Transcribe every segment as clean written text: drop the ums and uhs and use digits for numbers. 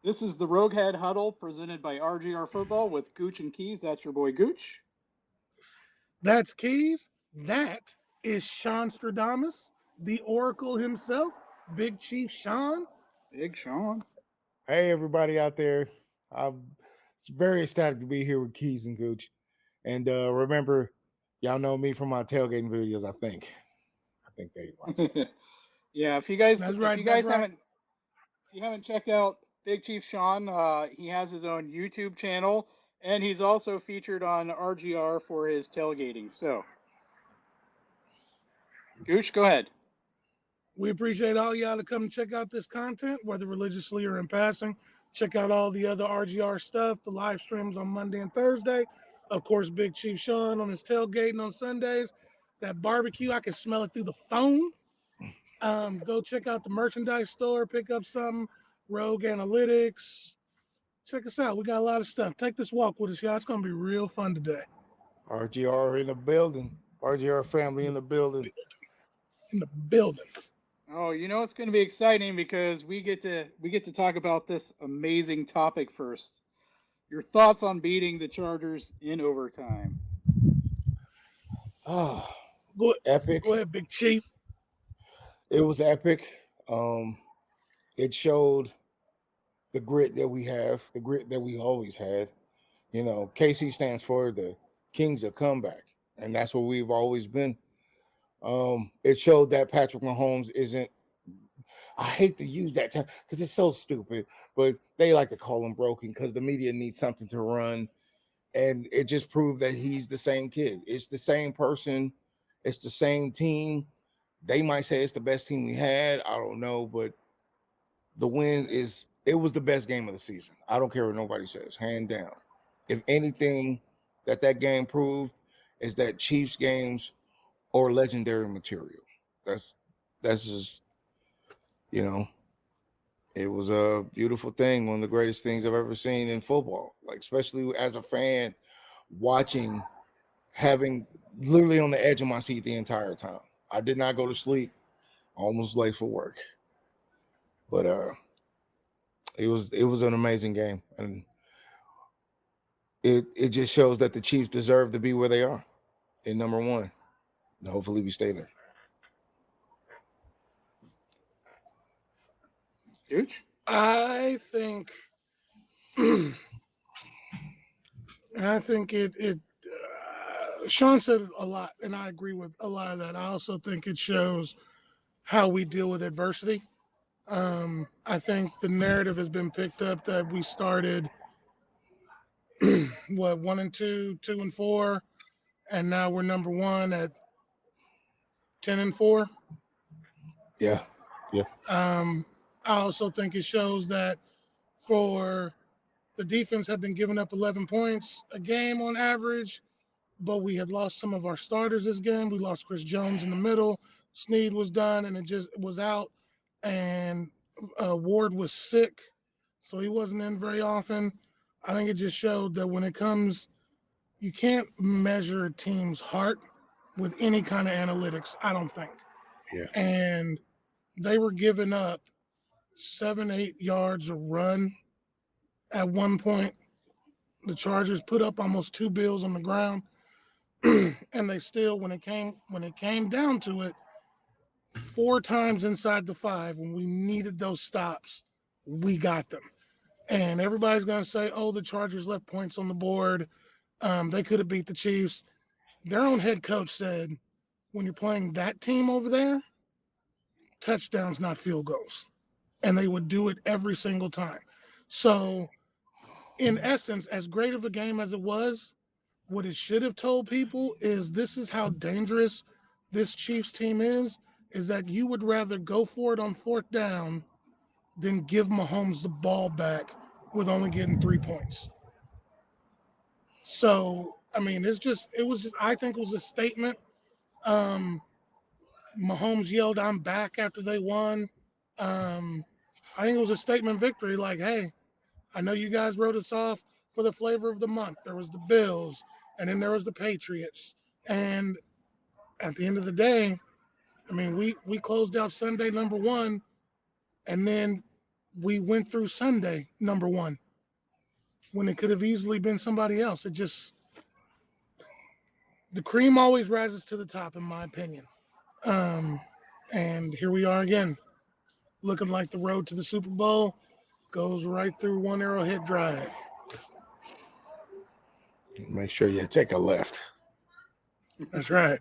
This is the RogueHead Huddle presented by RGR Football with Gooch and Keys. That's your boy Gooch. That's Keys. That is Shawn Stradamus, the Oracle himself, Big Chief Shawn. Big Shawn. Hey, everybody out there. I'm very ecstatic to be here with Keys and Gooch. And remember, y'all know me from my tailgating videos, I think. I think they watch that. Yeah, if you guys That's if right. you That's guys right. haven't checked out Big Chief Shawn, he has his own YouTube channel and he's also featured on RGR for his tailgating. So, Gooch, go ahead. We appreciate all y'all to come check out this content, whether religiously or in passing. Check out all the other RGR stuff, the live streams on Monday and Thursday. Of course, Big Chief Shawn on his tailgating on Sundays. That barbecue, I can smell it through the phone. Go check out the merchandise store, pick up some Rogue Analytics. Check us out. We got a lot of stuff. Take this walk with us, y'all. It's going to be real fun today. RGR in the building. RGR family in the building. In the building. Oh, you know it's going to be exciting because we get to talk about this amazing topic first. Your thoughts on beating the Chargers in overtime? Oh, Go, go epic. ahead, Big Chief. It was epic. Um, it showed the grit that we have, the grit that we always had. You know, KC stands for the Kings of Comeback, and that's what we've always been. It showed that Patrick Mahomes isn't. I hate to use that term because it's so stupid, but they like to call him broken because the media needs something to run, and it just proved that he's the same kid. It's the same person. It's the same team. They might say it's the best team we had. I don't know, but the win is. It was the best game of the season. I don't care what nobody says, hand down. If anything, that game proved is that Chiefs games or legendary material. That's just you know it was a beautiful thing, one of the greatest things I've ever seen in football. Like especially as a fan, watching, having literally on the edge of my seat the entire time. I did not go to sleep. Almost late for work, but it was an amazing game, and it just shows that the Chiefs deserve to be where they are in number one. And hopefully, we stay there. Gooch? I think, I think it. Shawn said a lot, and I agree with a lot of that. I also think it shows how we deal with adversity. I think the narrative has been picked up that we started what 1 and 2, 2 and 4, and now we're number one at 10 and 4. Yeah, yeah, I also think it shows that for the defense have been giving up 11 points a game on average, but we had lost some of our starters this game. We lost Chris Jones in the middle. Snead was done, and it just was out, and Ward was sick, so he wasn't in very often. I think it just showed that when it comes, you can't measure a team's heart with any kind of analytics. I don't think, yeah. and they were giving up 7, 8 yards a run at one point. The Chargers put up almost 2 bills on the ground, and they still, when it came down to it, 4 times inside the 5 when we needed those stops, we got them. And everybody's gonna say, "Oh, the Chargers left points on the board. They could have beat the Chiefs." Their own head coach said, "When you're playing that team over there, touchdowns, not field goals," and they would do it every single time. So, in essence, as great of a game as it was, what it should have told people is this is how dangerous this Chiefs team is that you would rather go for it on fourth down than give Mahomes the ball back with only getting 3 points. So, I mean, I think it was a statement. Um, Mahomes yelled, "I'm back," after they won. Um, I think it was a statement victory like, hey, I know you guys wrote us off for the flavor of the month. There was the Bills, and then there was the Patriots. And at the end of the day, I mean, we closed out Sunday number one, and then we went through Sunday number one when it could have easily been somebody else. It just, the cream always rises to the top, in my opinion. And here we are again, looking like the road to the Super Bowl goes right through one Arrowhead Drive. Make sure you take a left. That's right.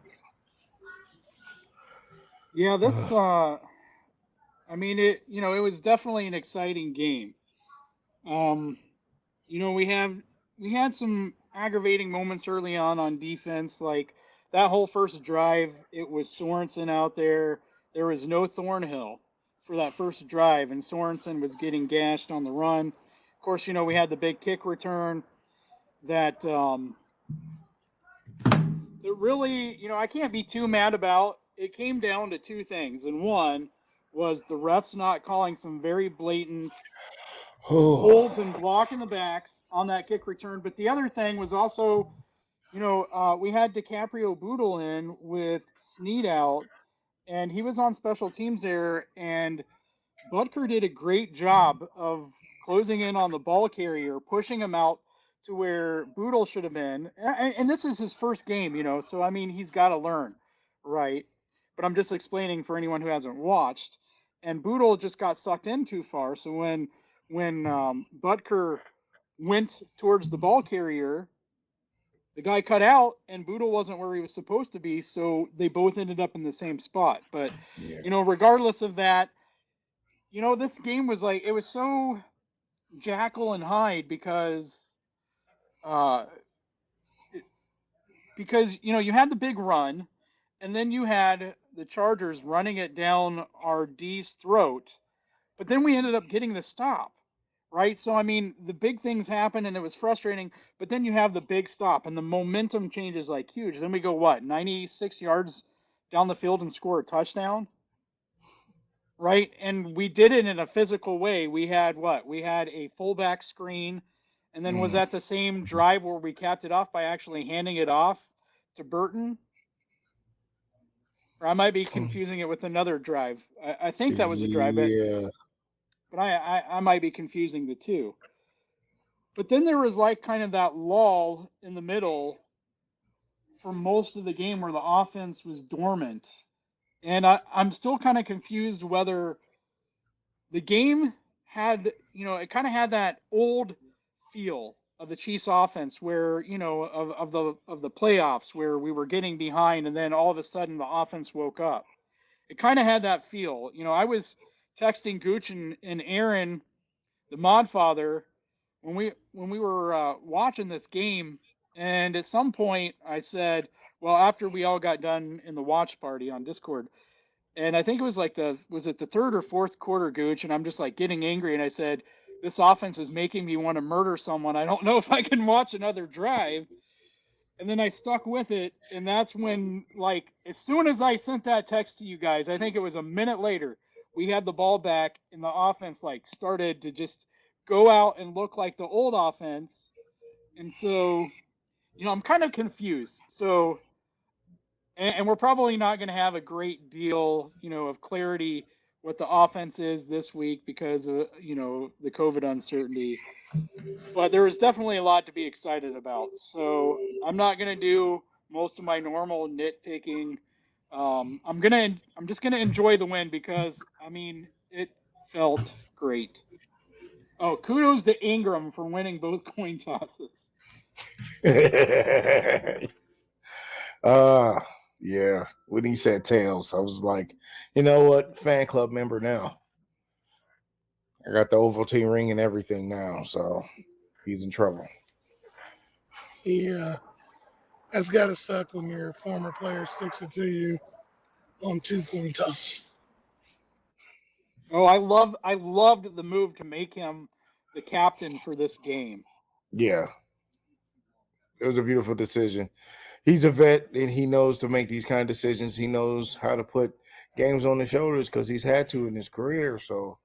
Yeah, this I mean it it was definitely an exciting game. Um we had some aggravating moments early on defense, like that whole first drive. It was Sorensen out there. There was no Thornhill for that first drive, and Sorensen was getting gashed on the run. Of course, we had the big kick return that that really, I can't be too mad about. It came down to two things, and one was the refs not calling some very blatant holds and blocking the backs on that kick return. But the other thing was also, we had DiCaprio Boodle in with Snead out, and he was on special teams there, and Butker did a great job of closing in on the ball carrier, pushing him out to where Boodle should have been. And this is his first game, so I mean, he's got to learn, right? But I'm just explaining for anyone who hasn't watched. And Boodle just got sucked in too far. So when Butker went towards the ball carrier, the guy cut out, and Boodle wasn't where he was supposed to be. So they both ended up in the same spot. But Yeah. Regardless of that, this game was like, it was so Jackal and Hyde uh, because you had the big run, and then you had the Chargers running it down our D's throat, but then we ended up getting the stop, right? So I mean, the big things happened, and it was frustrating, but then you have the big stop, and the momentum changes like huge. Then we go 96 yards down the field and score a touchdown. Right, and we did it in a physical way. We had what? We had a fullback screen, and then was that the same drive where we capped it off by actually handing it off to Burton? Or I might be confusing it with another drive. I think that was a drive, but I might be confusing the two. But then there was like kind of that lull in the middle for most of the game where the offense was dormant. And I'm still kind of confused whether the game had, it kind of had that old feel of the Chiefs offense where, of the playoffs where we were getting behind and then all of a sudden the offense woke up. It kind of had that feel. I was texting Gooch and Aaron, the mod father, when we were watching this game, and at some point I said, well, after we all got done in the watch party on Discord, and I think it was like was it the third or fourth quarter, Gooch? And I'm just like getting angry. And I said, this offense is making me want to murder someone. I don't know if I can watch another drive. And then I stuck with it. And that's when, like, as soon as I sent that text to you guys, I think it was a minute later, we had the ball back and the offense, like, started to just go out and look like the old offense. And so, I'm kind of confused. So, and we're probably not going to have a great deal, of clarity what the offense is this week because of, the COVID uncertainty. But there is definitely a lot to be excited about. So I'm not going to do most of my normal nitpicking. I'm just gonna enjoy the win because I mean it felt great. Oh, kudos to Ingram for winning both coin tosses. Yeah. When he said tails, I was like, you know what? Fan club member now. I got the Ovaltine ring and everything now, so he's in trouble. Yeah, that's gotta suck when your former player sticks it to you on 2-point toss. Oh, I loved the move to make him the captain for this game. Yeah. It was a beautiful decision. He's a vet and he knows to make these kind of decisions. He knows how to put games on his shoulders because he's had to in his career. So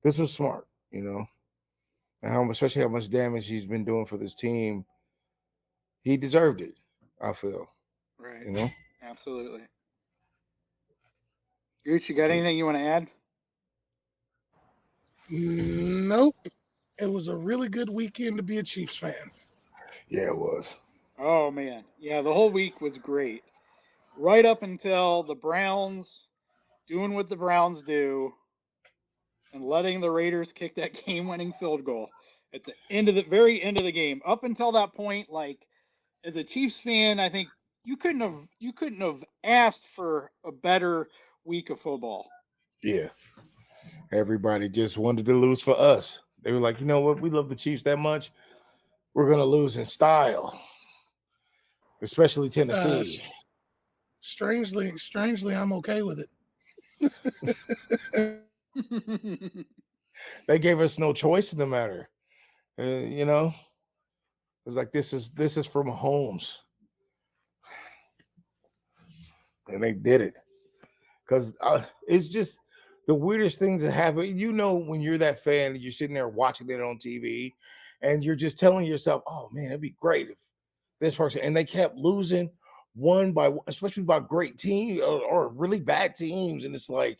this was smart, and especially how much damage he's been doing for this team. He deserved it, I feel. Right. Absolutely. Gooch, you got anything you want to add? Nope. It was a really good weekend to be a Chiefs fan. Yeah, it was. Oh man, yeah, the whole week was great, right up until the Browns doing what the Browns do and letting the Raiders kick that game-winning field goal at the end of the very end of the game. Up until that point, like as a Chiefs fan, I think you couldn't have asked for a better week of football. Yeah. Everybody just wanted to lose for us. They were like, you know what? We love the Chiefs that much. We're gonna lose in style, especially Uh, Tennessee. strangely, I'm okay with it. They gave us no choice in the matter. You know, it's like this is from Mahomes, and they did it because it's just the weirdest things that happen. You know, when you're that fan and you're sitting there watching it on TV, and you're just telling yourself, "Oh man, it'd be great if this person," and they kept losing one by one, especially by great teams or really bad teams, and it's like,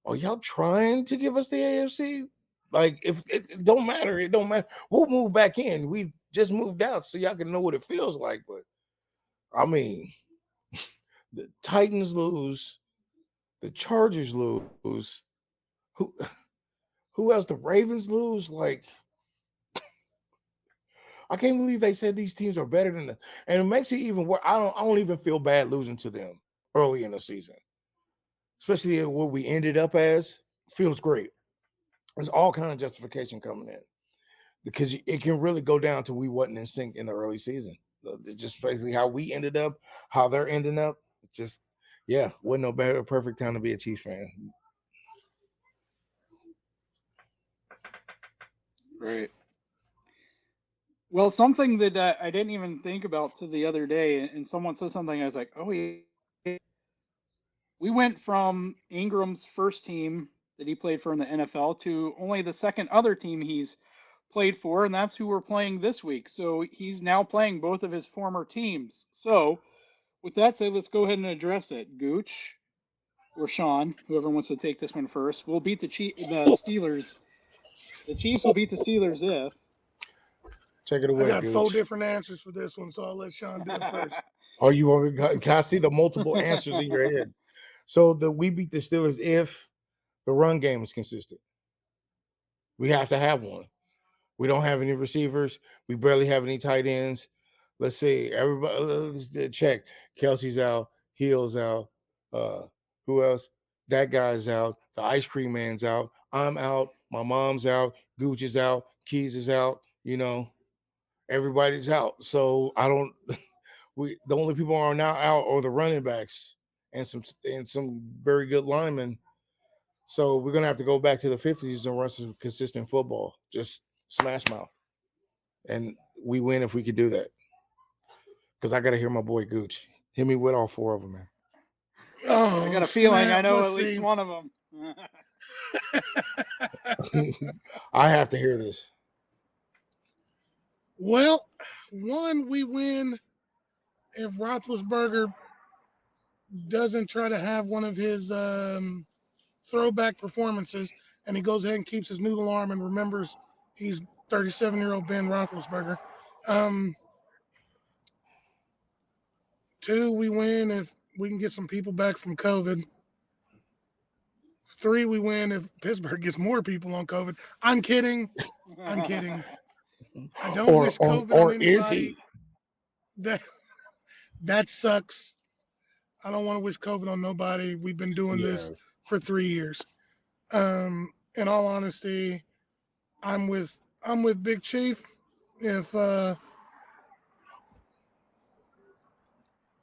are y'all trying to give us the AFC? Like, if it don't matter, it don't matter. We'll move back in. We just moved out, so y'all can know what it feels like. But I mean, the Titans lose, the Chargers lose. Who who else? The Ravens lose. Like, I can't believe they said these teams are better than the, and it makes it even worse. I don't even feel bad losing to them early in the season, especially at what we ended up as. Feels great. There's all kind of justification coming in, because it can really go down to we wasn't in sync in the early season. Just basically how we ended up, how they're ending up. Just yeah, wasn't no better perfect time to be a Chiefs fan. Right. Well, something that I didn't even think about to the other day, and someone said something, I was like, oh, yeah. We went from Ingram's first team that he played for in the NFL to only the second other team he's played for, and that's who we're playing this week. So he's now playing both of his former teams. So, with that said, let's go ahead and address it. Gooch or Shawn, whoever wants to take this one first, will beat the Steelers. The Chiefs will beat the Steelers if. Take it I away, got four Gooch. different answers for this one, so I'll let Sean do it first. Oh, you want? Can I see the multiple answers in your head? So the we beat the Steelers if the run game is consistent. We have to have one. We don't have any receivers. We barely have any tight ends. Let's see. Everybody, let's check. Kelsey's out. Hill's out. Uh, who else? That guy's out. The ice cream man's out. I'm out. My mom's out. Gooch is out. Keys is out. You know, everybody's out. So I don't. We the only people who are now out are the running backs and some very good linemen. So we're gonna have to go back to the 50s and run some consistent football. Just smash mouth. And we win if we could do that. Because I got to hear my boy Gooch. Hit me with all four of them, man. I Oh, got a feeling I snap. know Let's at least see. one of them. I have to hear this. Well, one, we win if Roethlisberger doesn't try to have one of his throwback performances and he goes ahead and keeps his noodle arm and remembers he's 37-year-old Ben Roethlisberger. Um, Two, we win if we can get some people back from COVID. Three, we win if Pittsburgh gets more people on COVID. I'm kidding. I'm kidding. I don't wish COVID on Or is he? anybody. That that sucks. I don't want to wish COVID on nobody. We've been doing Yeah. this for 3 years. In all honesty, I'm with Big Chief. If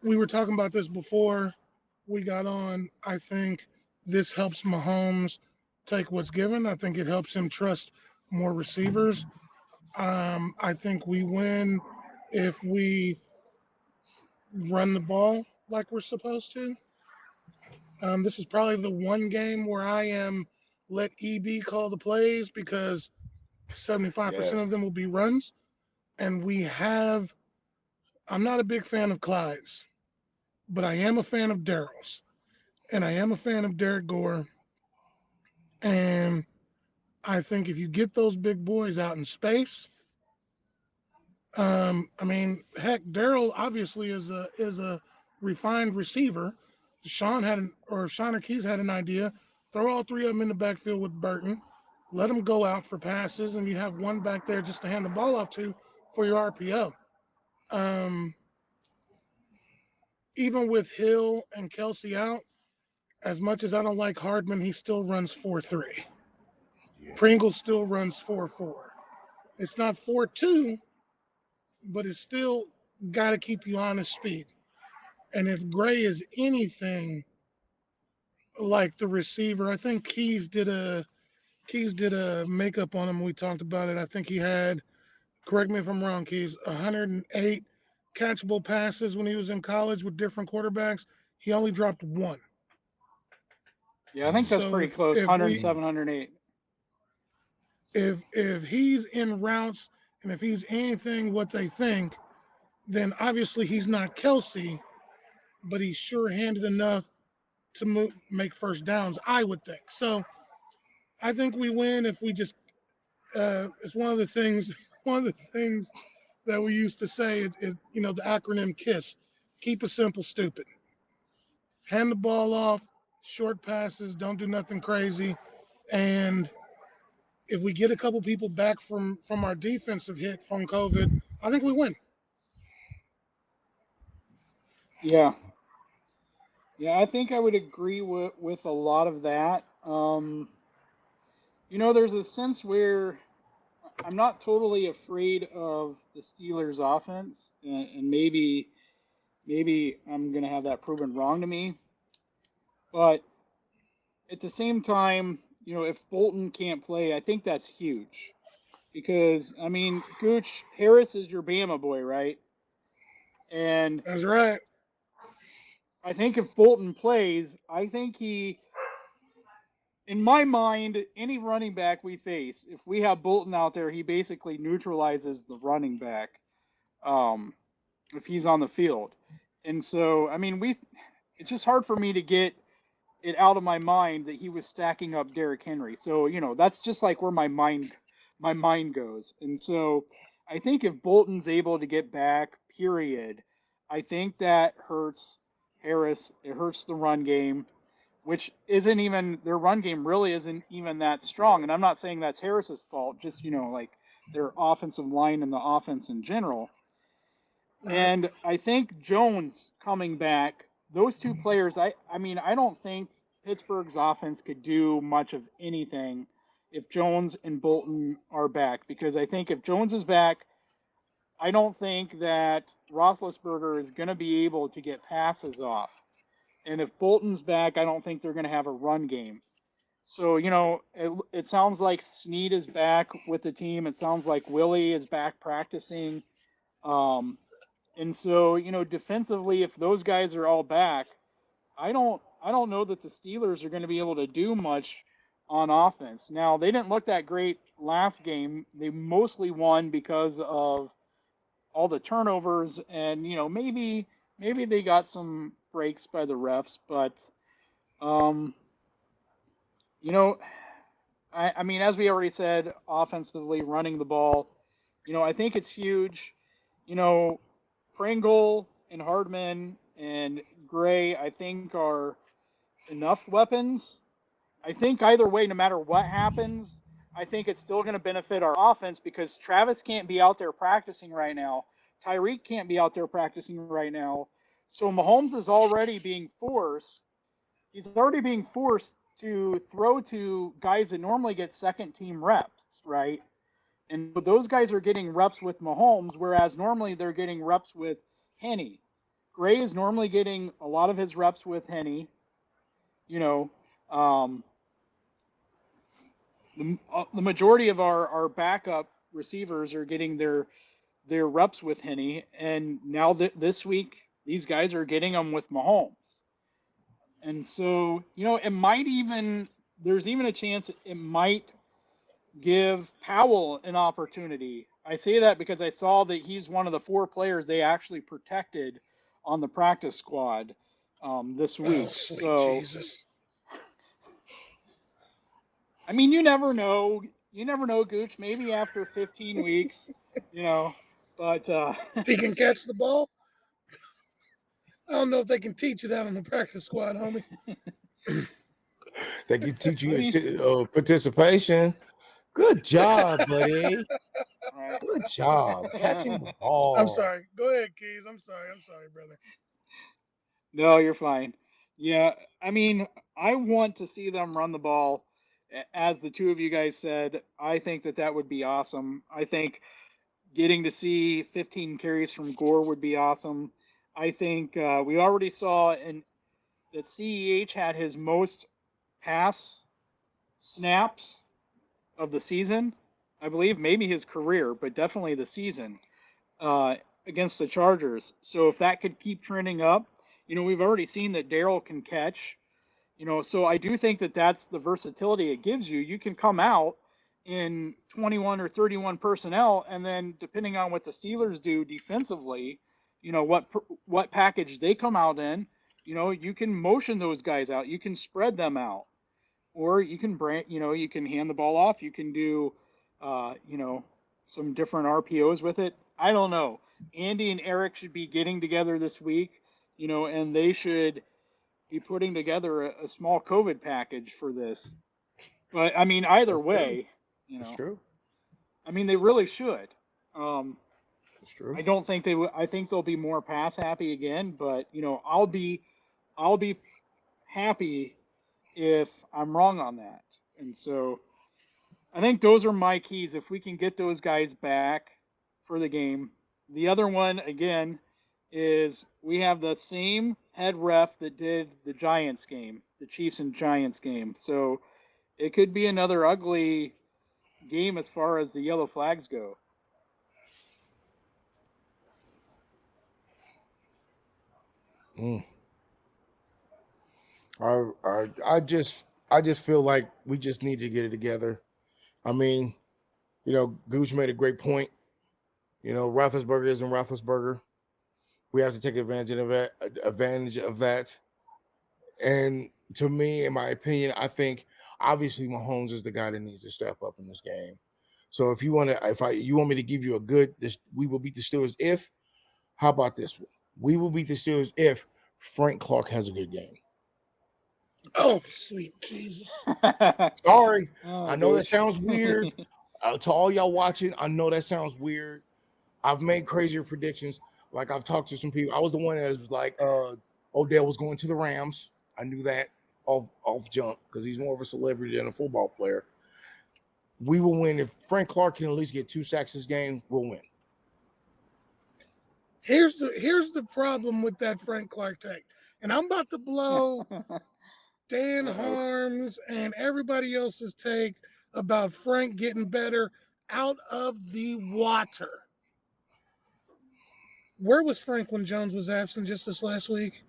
we were talking about this before we got on, I think this helps Mahomes take what's given. I think it helps him trust more receivers. I think we win if we run the ball like we're supposed to. This is probably the one game where I am let EB call the plays because 75% Yes. of them will be runs. And I'm not a big fan of Clyde's, but I am a fan of Daryl's. And I am a fan of Derek Gore. And I think if you get those big boys out in space, I mean, heck, Daryl obviously is a refined receiver. Sean or Keys had an idea. Throw all three of them in the backfield with Burton. Let them go out for passes, and you have one back there just to hand the ball off to for your RPO. Um, Even with Hill and Kelsey out, as much as I don't like Hardman, he still runs 4-3. Yeah. Pringle still runs 4-4. It's not 4-2, but it's still got to keep you on his speed. And if Gray is anything like the receiver, I think Keys did a makeup on him. We talked about it. I think he had, correct me if I'm wrong, Keys, 108 catchable passes when he was in college with different quarterbacks. He only dropped one. Yeah, I think that's So pretty close. 107, 108. if he's in routes and if he's anything what they think, then obviously he's not Kelsey, but he's sure-handed enough to make first downs, I would think. So I think we win if we just. It's one of the things. One of the things that we used to say. The acronym KISS. Keep it simple, stupid. Hand the ball off, short passes, don't do nothing crazy, and if we get a couple people back from our defensive hit from COVID, I think we win. Yeah. Yeah, I think I would agree with a lot of that. There's a sense where I'm not totally afraid of the Steelers' offense, and maybe I'm gonna have that proven wrong to me. But at the same time, if Bolton can't play, I think that's huge because I mean, Gooch Harris is your Bama boy, right? And That's right. I think if Bolton plays, I think in my mind, any running back we face, if we have Bolton out there, he basically neutralizes the running back. If he's on the field. And so, I mean, it's just hard for me to get it out of my mind that he was stacking up Derrick Henry. So, that's just like where my mind goes. And so, I think if Bolton's able to get back, period, I think that hurts Harris. It hurts the run game, which isn't even their run game really isn't even that strong. And I'm not saying that's Harris's fault, just like their offensive line and the offense in general. Right. And I think Jones coming back, those two players, I mean, I don't think Pittsburgh's offense could do much of anything if Jones and Bolton are back. Because I think if Jones is back, I don't think that Roethlisberger is going to be able to get passes off. And if Bolton's back, I don't think they're going to have a run game. So, it sounds like Snead is back with the team. It sounds like Willie is back practicing. Um, and so, defensively, if those guys are all back, I don't know that the Steelers are going to be able to do much on offense. Now, they didn't look that great last game. They mostly won because of all the turnovers and, maybe they got some breaks by the refs, but um, you know, I mean, as we already said, offensively running the ball, I think it's huge. You know, Pringle and Hardman and Gray, I think, are enough weapons. I think either way, no matter what happens, I think it's still going to benefit our offense because Travis can't be out there practicing right now. Tyreek can't be out there practicing right now. So Mahomes is already being forced. He's already being forced to throw to guys that normally get second team reps, right? And those guys are getting reps with Mahomes, whereas normally they're getting reps with Henny. Gray is normally getting a lot of his reps with Henny. You know, um, the majority of our backup receivers are getting their reps with Henny, and now this week these guys are getting them with Mahomes. And so, it might even there's even a chance it might give Powell an opportunity. I say that because I saw that he's one of the 4 players they actually protected on the practice squad this Oh, week. sweet So, Jesus. I mean, you never know. You never know, Gooch. Maybe after 15 weeks, you know. But He can catch the ball. I don't know if they can teach you that on the practice squad, homie. They can teach you Maybe. participation. Good job, buddy. Right. Good job catching the I'm ball. sorry. Go ahead, Keys. I'm sorry, brother. No, you're fine. Yeah, I mean, I want to see them run the ball. As the two of you guys said, I think that that would be awesome. I think getting to see 15 carries from Gore would be awesome. I think we already saw that CEH had his most pass snaps of the season. I believe maybe his career, but definitely the season uh, against the Chargers. So if that could keep trending up, we've already seen that Darrell can catch. So I do think that that's the versatility it gives you. You can come out in 21 or 31 personnel, and then depending on what the Steelers do defensively, what package they come out in, you can motion those guys out. You can spread them out, or you can you can hand the ball off. You can do, some different RPOs with it. I don't know. Andy and Eric should be getting together this week, and they should be putting together a small COVID package for this. But I mean, either That's true. way, That's true. I mean, they really should. That's true. I don't think they will. I think they'll be more pass happy again. But I'll be happy if I'm wrong on that. And so I think those are my keys. If we can get those guys back for the game. The other one again is we have the same head ref that did the Giants game, the Chiefs and Giants game. So it could be another ugly game as far as the yellow flags go. I just feel like we just need to get it together. I mean, Gooch made a great point. Roethlisberger isn't Roethlisberger. We have to take advantage of that. And to me, in my opinion, I think obviously Mahomes is the guy that needs to step up in this game. So if you want me to give you a good, we will beat the Steelers if. How about this one? We will beat the Steelers if Frank Clark has a good game. Oh, sweet Jesus. Sorry. Oh, I know that Gooch. sounds weird. To all y'all watching, I know that sounds weird. I've made crazier predictions. Like I've talked to some people. I was the one that was like, Odell was going to the Rams. I knew that off jump because he's more of a celebrity than a football player. We will win if Frank Clark can at least get 2 sacks this game. We'll win. Here's the problem with that Frank Clark take, and I'm about to blow Dan Harms and everybody else's take about Frank getting better out of the water. Where was Frank when Jones was absent just this last week?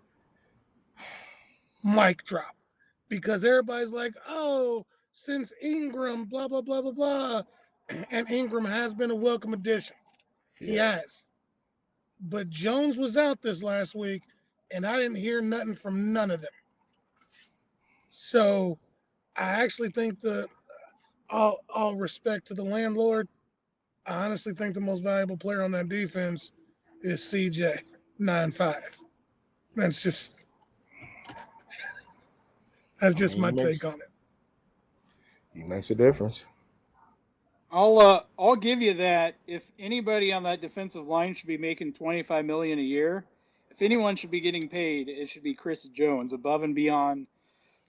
Mic drop. Because everybody's like, oh, since Ingram, blah, blah, blah, blah, blah. And Ingram has been a welcome addition. He has. But Jones was out this last week, and I didn't hear nothing from none of them. So I actually think all respect to the landlord, I honestly think the most valuable player on that defense is CJ 9-5. That's just my take on it. He makes a difference. I'll give you that. If anybody on that defensive line should be making $25 million a year, if anyone should be getting paid, it should be Chris Jones, above and beyond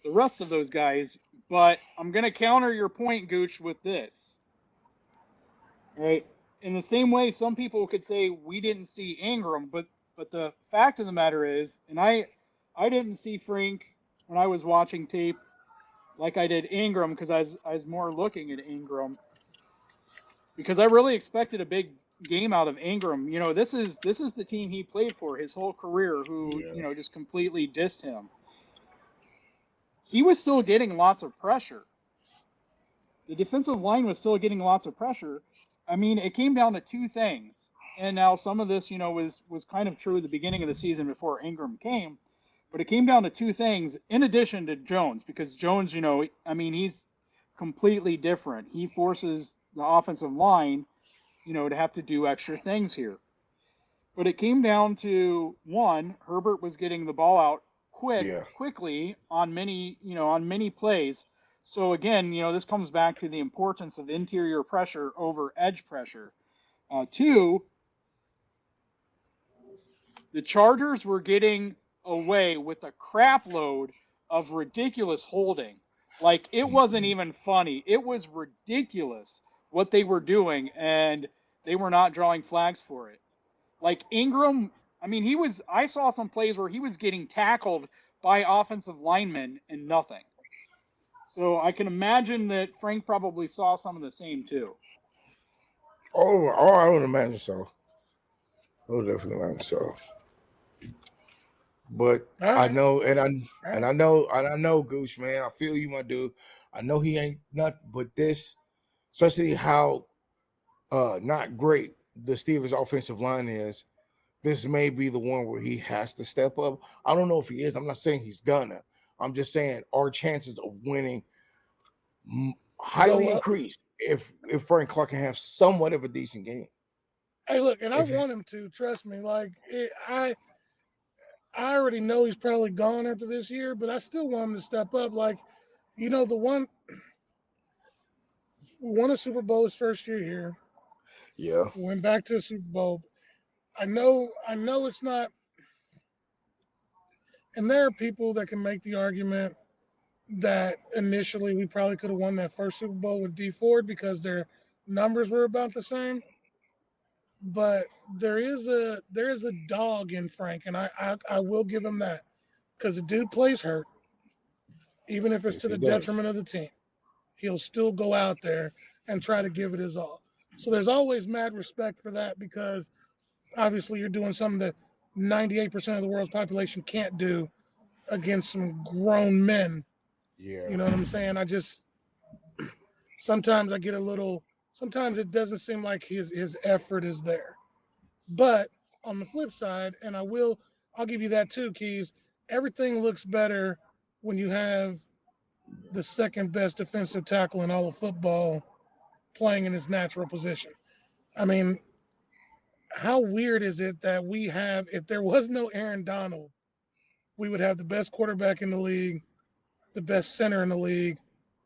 the rest of those guys. But I'm gonna counter your point, Gooch, with this. Right? In the same way, some people could say we didn't see Ingram, but the fact of the matter is, and I didn't see Frank when I was watching tape like I did Ingram because I was more looking at Ingram. Because I really expected a big game out of Ingram. This is the team he played for his whole career, who just completely dissed him. He was still getting lots of pressure. The defensive line was still getting lots of pressure. I mean, it came down to 2 things, and now some of this, was kind of true at the beginning of the season before Ingram came, but it came down to 2 things in addition to Jones, because Jones, I mean, he's completely different. He forces the offensive line, to have to do extra things here. But it came down to one, Herbert was getting the ball out quickly on many plays. So again, this comes back to the importance of interior pressure over edge pressure. Two, the Chargers were getting away with a crap load of ridiculous holding. Like, it wasn't even funny. It was ridiculous what they were doing, and they were not drawing flags for it. Like, Ingram, I mean, I saw some plays where he was getting tackled by offensive linemen and nothing. So I can imagine that Frank probably saw some of the same too. Oh, I would imagine so. I would definitely imagine so. But I know, and I know, Gooch, man. I feel you, my dude. I know he ain't nothing, but this, especially how not great the Steelers' offensive line is. This may be the one where he has to step up. I don't know if he is. I'm not saying he's gonna. I'm just saying our chances of winning highly increased if Frank Clark can have somewhat of a decent game. Hey, look, and I want him to, trust me. Like, I already know he's probably gone after this year, but I still want him to step up. Like, the one won a Super Bowl his first year here. Yeah. Went back to the Super Bowl. I know it's not. And there are people that can make the argument that initially we probably could have won that first Super Bowl with D Ford because their numbers were about the same. But there is a dog in Frank, and I will give him that, because the dude plays hurt, even if it's to the detriment of the team. He'll still go out there and try to give it his all. So there's always mad respect for that, because obviously you're doing something that 98% of the world's population can't do against some grown men. Yeah. You know what I'm saying? Sometimes I get a little, sometimes it doesn't seem like his effort is there. But on the flip side, and I'll give you that too, Keys, everything looks better when you have the second best defensive tackle in all of football playing in his natural position. I mean, how weird is it that we have, if there was no Aaron Donald, we would have the best quarterback in the league, the best center in the league,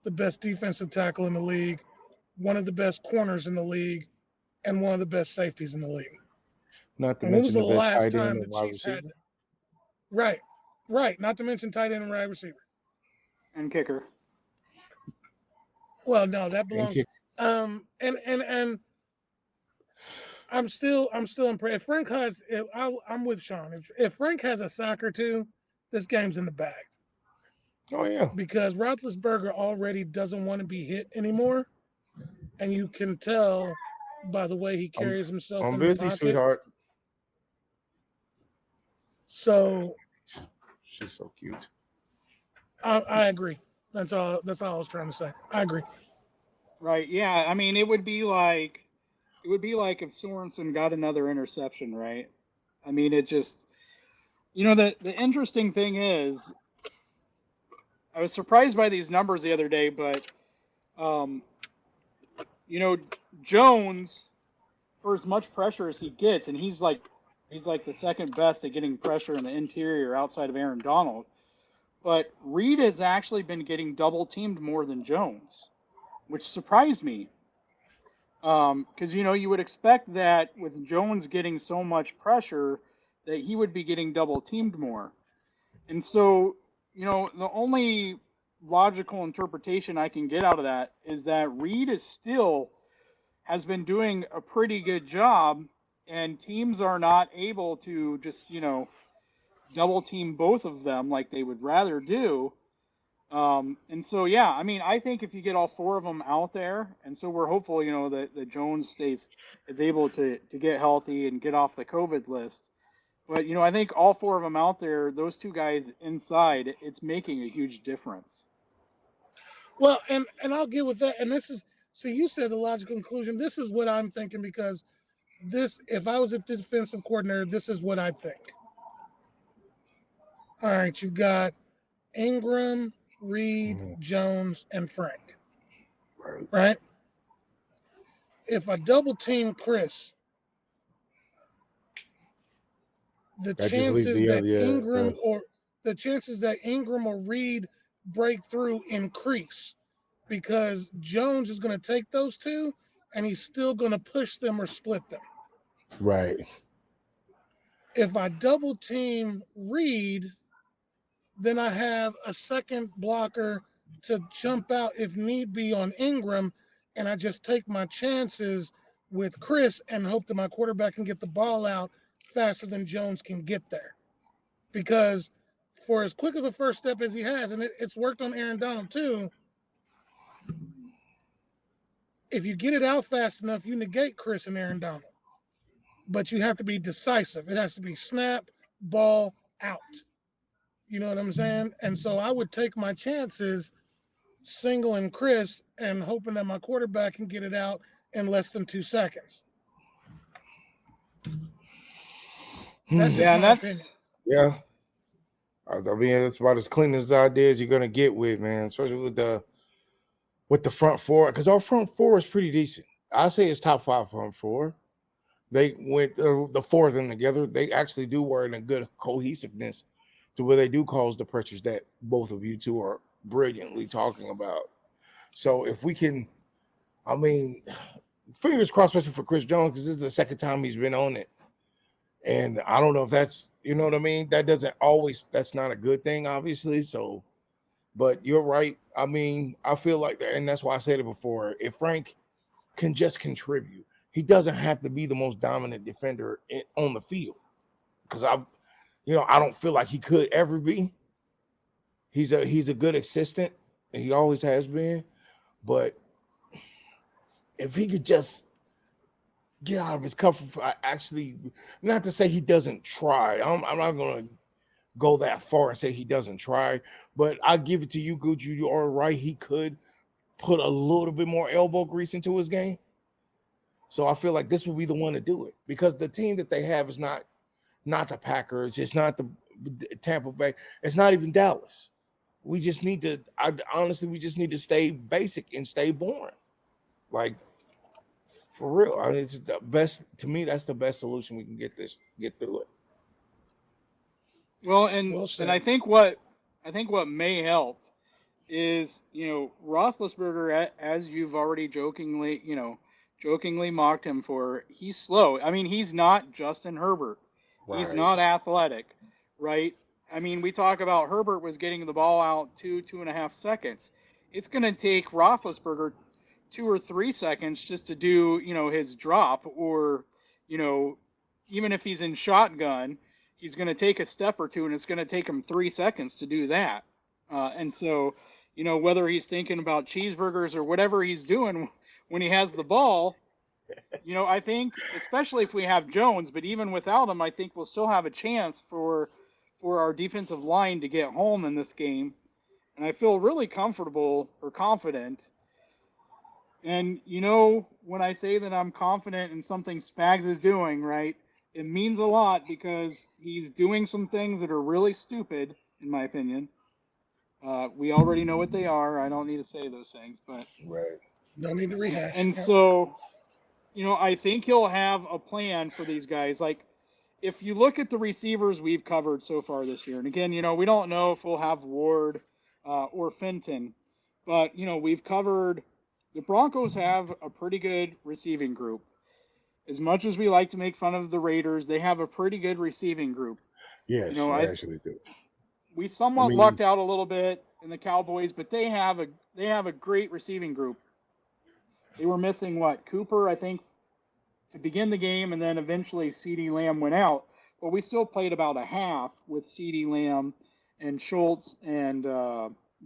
the best defensive tackle in the league, one of the best corners in the league, and one of the best safeties in the league. Not to mention the best tight end and wide receiver. Right. Not to mention tight end and wide receiver. And kicker. Well, no, that belongs. And I'm still impressed. If Frank has, I'm with Shawn. If Frank has a sack or two, this game's in the bag. Oh yeah. Because Roethlisberger already doesn't want to be hit anymore, and you can tell by the way he carries himself in the pocket. I'm busy, sweetheart. So she's so cute. I agree. That's all I was trying to say. I agree. Right. Yeah. I mean, it would be like if Sorensen got another interception, right? I mean, it just, the interesting thing is, I was surprised by these numbers the other day, but, Jones, for as much pressure as he gets, and he's like the second best at getting pressure in the interior outside of Aaron Donald, but Reed has actually been getting double teamed more than Jones, which surprised me. Because, you would expect that with Jones getting so much pressure that he would be getting double teamed more. And so, the only logical interpretation I can get out of that is that Reed has been doing a pretty good job, and teams are not able to just, double team both of them like they would rather do. And so, yeah, I mean, I think if you get all four of them out there, and so we're hopeful, that Jones is able to get healthy and get off the COVID list. But, I think all four of them out there, those two guys inside, it's making a huge difference. Well, and I'll get with that. And this is, so you said the logical conclusion. This is what I'm thinking, because if I was a defensive coordinator, this is what I'd think. All right, you've got Ingram, Reed, Jones, and Frank. right? If I double team Chris, the That just leaves chances the that other. Ingram or Reed break through increase because Jones is going to take those two and he's still going to push them or split them. Right. If I double team Reed, then I have a second blocker to jump out if need be on Ingram, and I just take my chances with Chris and hope that my quarterback can get the ball out faster than Jones can get there. Because for as quick of a first step as he has, and it's worked on Aaron Donald too, if you get it out fast enough, you negate Chris and Aaron Donald. But you have to be decisive. It has to be snap, ball, out. You know what I'm saying? And so I would take my chances singling Chris and hoping that my quarterback can get it out in less than 2 seconds. That's just my opinion. Yeah. I mean, it's about as clean as ideas you're gonna get with, man, especially with the front four, because our front four is pretty decent. I say it's top 5 front four. They went the four of them together. They actually do work in a good cohesiveness to where they do cause the pressures that both of you two are brilliantly talking about. So if we can, I mean, fingers crossed, especially for Chris Jones, because this is the second time he's been on it. And I don't know if that's, you know what I mean? That's not a good thing, obviously. So, but you're right. I mean, I feel like that, and that's why I said it before. If Frank can just contribute, he doesn't have to be the most dominant defender on the field. Because I don't feel like he could ever be. He's a good assistant, and he always has been. But if he could just get out of his comfort, actually, not to say he doesn't try. I'm not going to go that far and say he doesn't try, but I give it to you, Gucci. You are right. He could put a little bit more elbow grease into his game. So I feel like this will be the one to do it, because the team that they have is not the Packers. It's not the Tampa Bay. It's not even Dallas. We just need to, we just need to stay basic and stay boring. Like, for real. I mean, it's the best, to me, that's the best solution we can get through it. Well, and I think what may help is, Roethlisberger, as you've already jokingly mocked him for, he's slow. I mean, he's not Justin Herbert. He's not athletic, right? I mean, we talk about Herbert was getting the ball out 2.5 seconds. It's going to take Roethlisberger 2 or 3 seconds just to do, his drop, or, even if he's in shotgun, he's going to take a step or two, and it's going to take him 3 seconds to do that. And so, whether he's thinking about cheeseburgers or whatever he's doing when he has the ball, I think, especially if we have Jones, but even without him, I think we'll still have a chance for our defensive line to get home in this game. And I feel really confident. And, when I say that I'm confident in something Spags is doing, right, it means a lot, because he's doing some things that are really stupid, in my opinion. We already know what they are. I don't need to say those things, but no need to rehash. And so, I think he'll have a plan for these guys. Like, if you look at the receivers we've covered so far this year, and again, we don't know if we'll have Ward or Fenton, but we've covered. The Broncos have a pretty good receiving group. As much as we like to make fun of the Raiders, they have a pretty good receiving group. Yes, they actually do. We somewhat lucked out a little bit in the Cowboys, but they have a great receiving group. They were missing Cooper, I think, to begin the game, and then eventually CeeDee Lamb went out. But we still played about a half with CeeDee Lamb, and Schultz and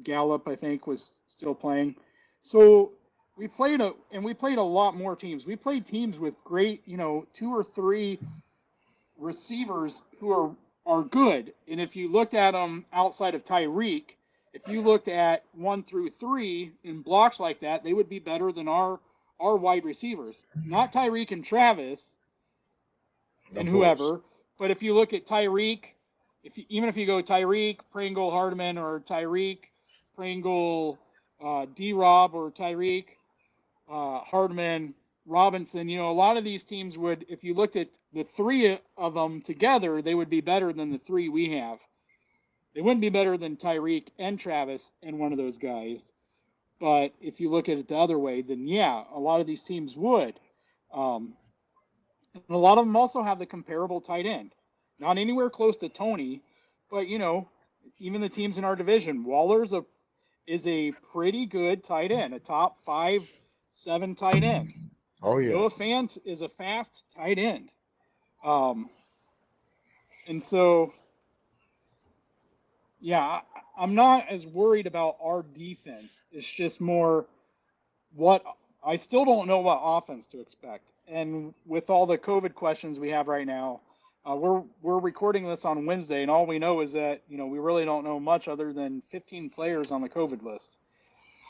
Gallup, I think, was still playing. So we played a lot more teams. We played teams with great, 2 or 3 receivers who are good. And if you looked at them outside of Tyreek, if you looked at 1 through 3 in blocks like that, they would be better than our wide receivers. Not Tyreek Travis and whoever, but if you look at Tyreek, even if you go Tyreek, Pringle, Hardman, or Tyreek, Pringle, D-Rob, or Tyreek, Hardman, Robinson. A lot of these teams would, if you looked at the three of them together, they would be better than the three we have. They wouldn't be better than Tyreek and Travis and one of those guys. But if you look at it the other way, then yeah, a lot of these teams would. And a lot of them also have the comparable tight end. Not anywhere close to Tony, but even the teams in our division, Waller's is a pretty good tight end, a top 5-7 tight end. Oh yeah. Noah Fant is a fast tight end. And so, yeah, I'm not as worried about our defense. It's just more I still don't know what offense to expect. And with all the COVID questions we have right now, we're recording this on Wednesday, and all we know is that we really don't know much other than 15 players on the COVID list.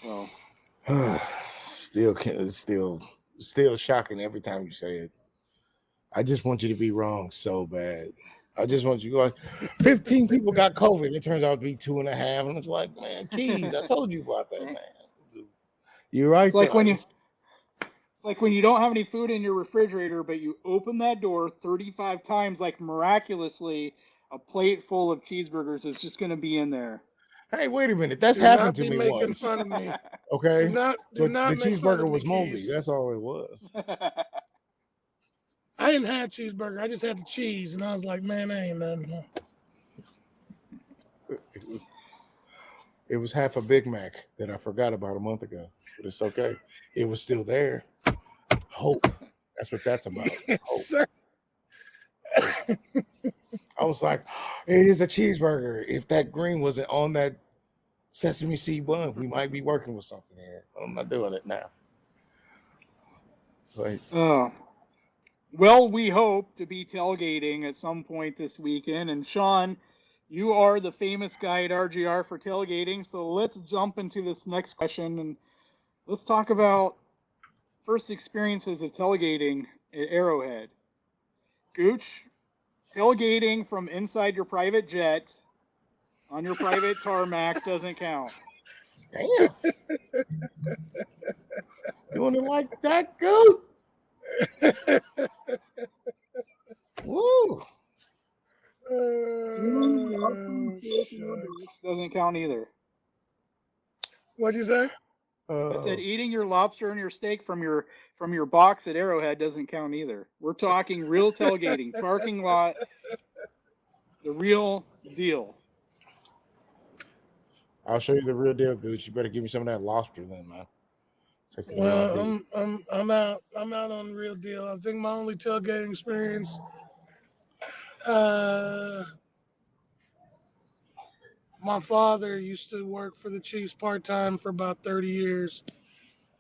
So still shocking every time you say it. I just want you to be wrong so bad. I just want you like 15 people got COVID. It turns out to be 2.5, and it's like, man, Keys, I told you about that, man. You're right. It's like when you don't have any food in your refrigerator, but you open that door 35 times, like miraculously, a plate full of cheeseburgers is just going to be in there. Hey, wait a minute. That's happened to me making once. Fun of me. Okay. Do not the cheeseburger was moldy. That's all it was. I didn't have cheeseburger. I just had the cheese, and I was like, man, that ain't nothing. It was half a Big Mac that I forgot about a month ago, but it's okay. It was still there. Hope. That's what that's about. Hope. I was like, it is a cheeseburger. If that green wasn't on that sesame seed bun, we might be working with something here. I'm not doing it now. But, well, we hope to be tailgating at some point this weekend. And Shawn, you are the famous guy at RGR for tailgating. So let's jump into this next question and let's talk about first experiences of tailgating at Arrowhead. Gooch, tailgating from inside your private jet on your private tarmac doesn't count. Damn. You want to like that, Gooch? Woo. Doesn't count either. What'd you say? I said eating your lobster and your steak from your box at Arrowhead doesn't count either. We're talking real tailgating, parking lot, the real deal. I'll show you the real deal, Gooch. You better give me some of that lobster then, man. Well, I'm out on the real deal. I think my only tailgating experience, my father used to work for the Chiefs part-time for about 30 years.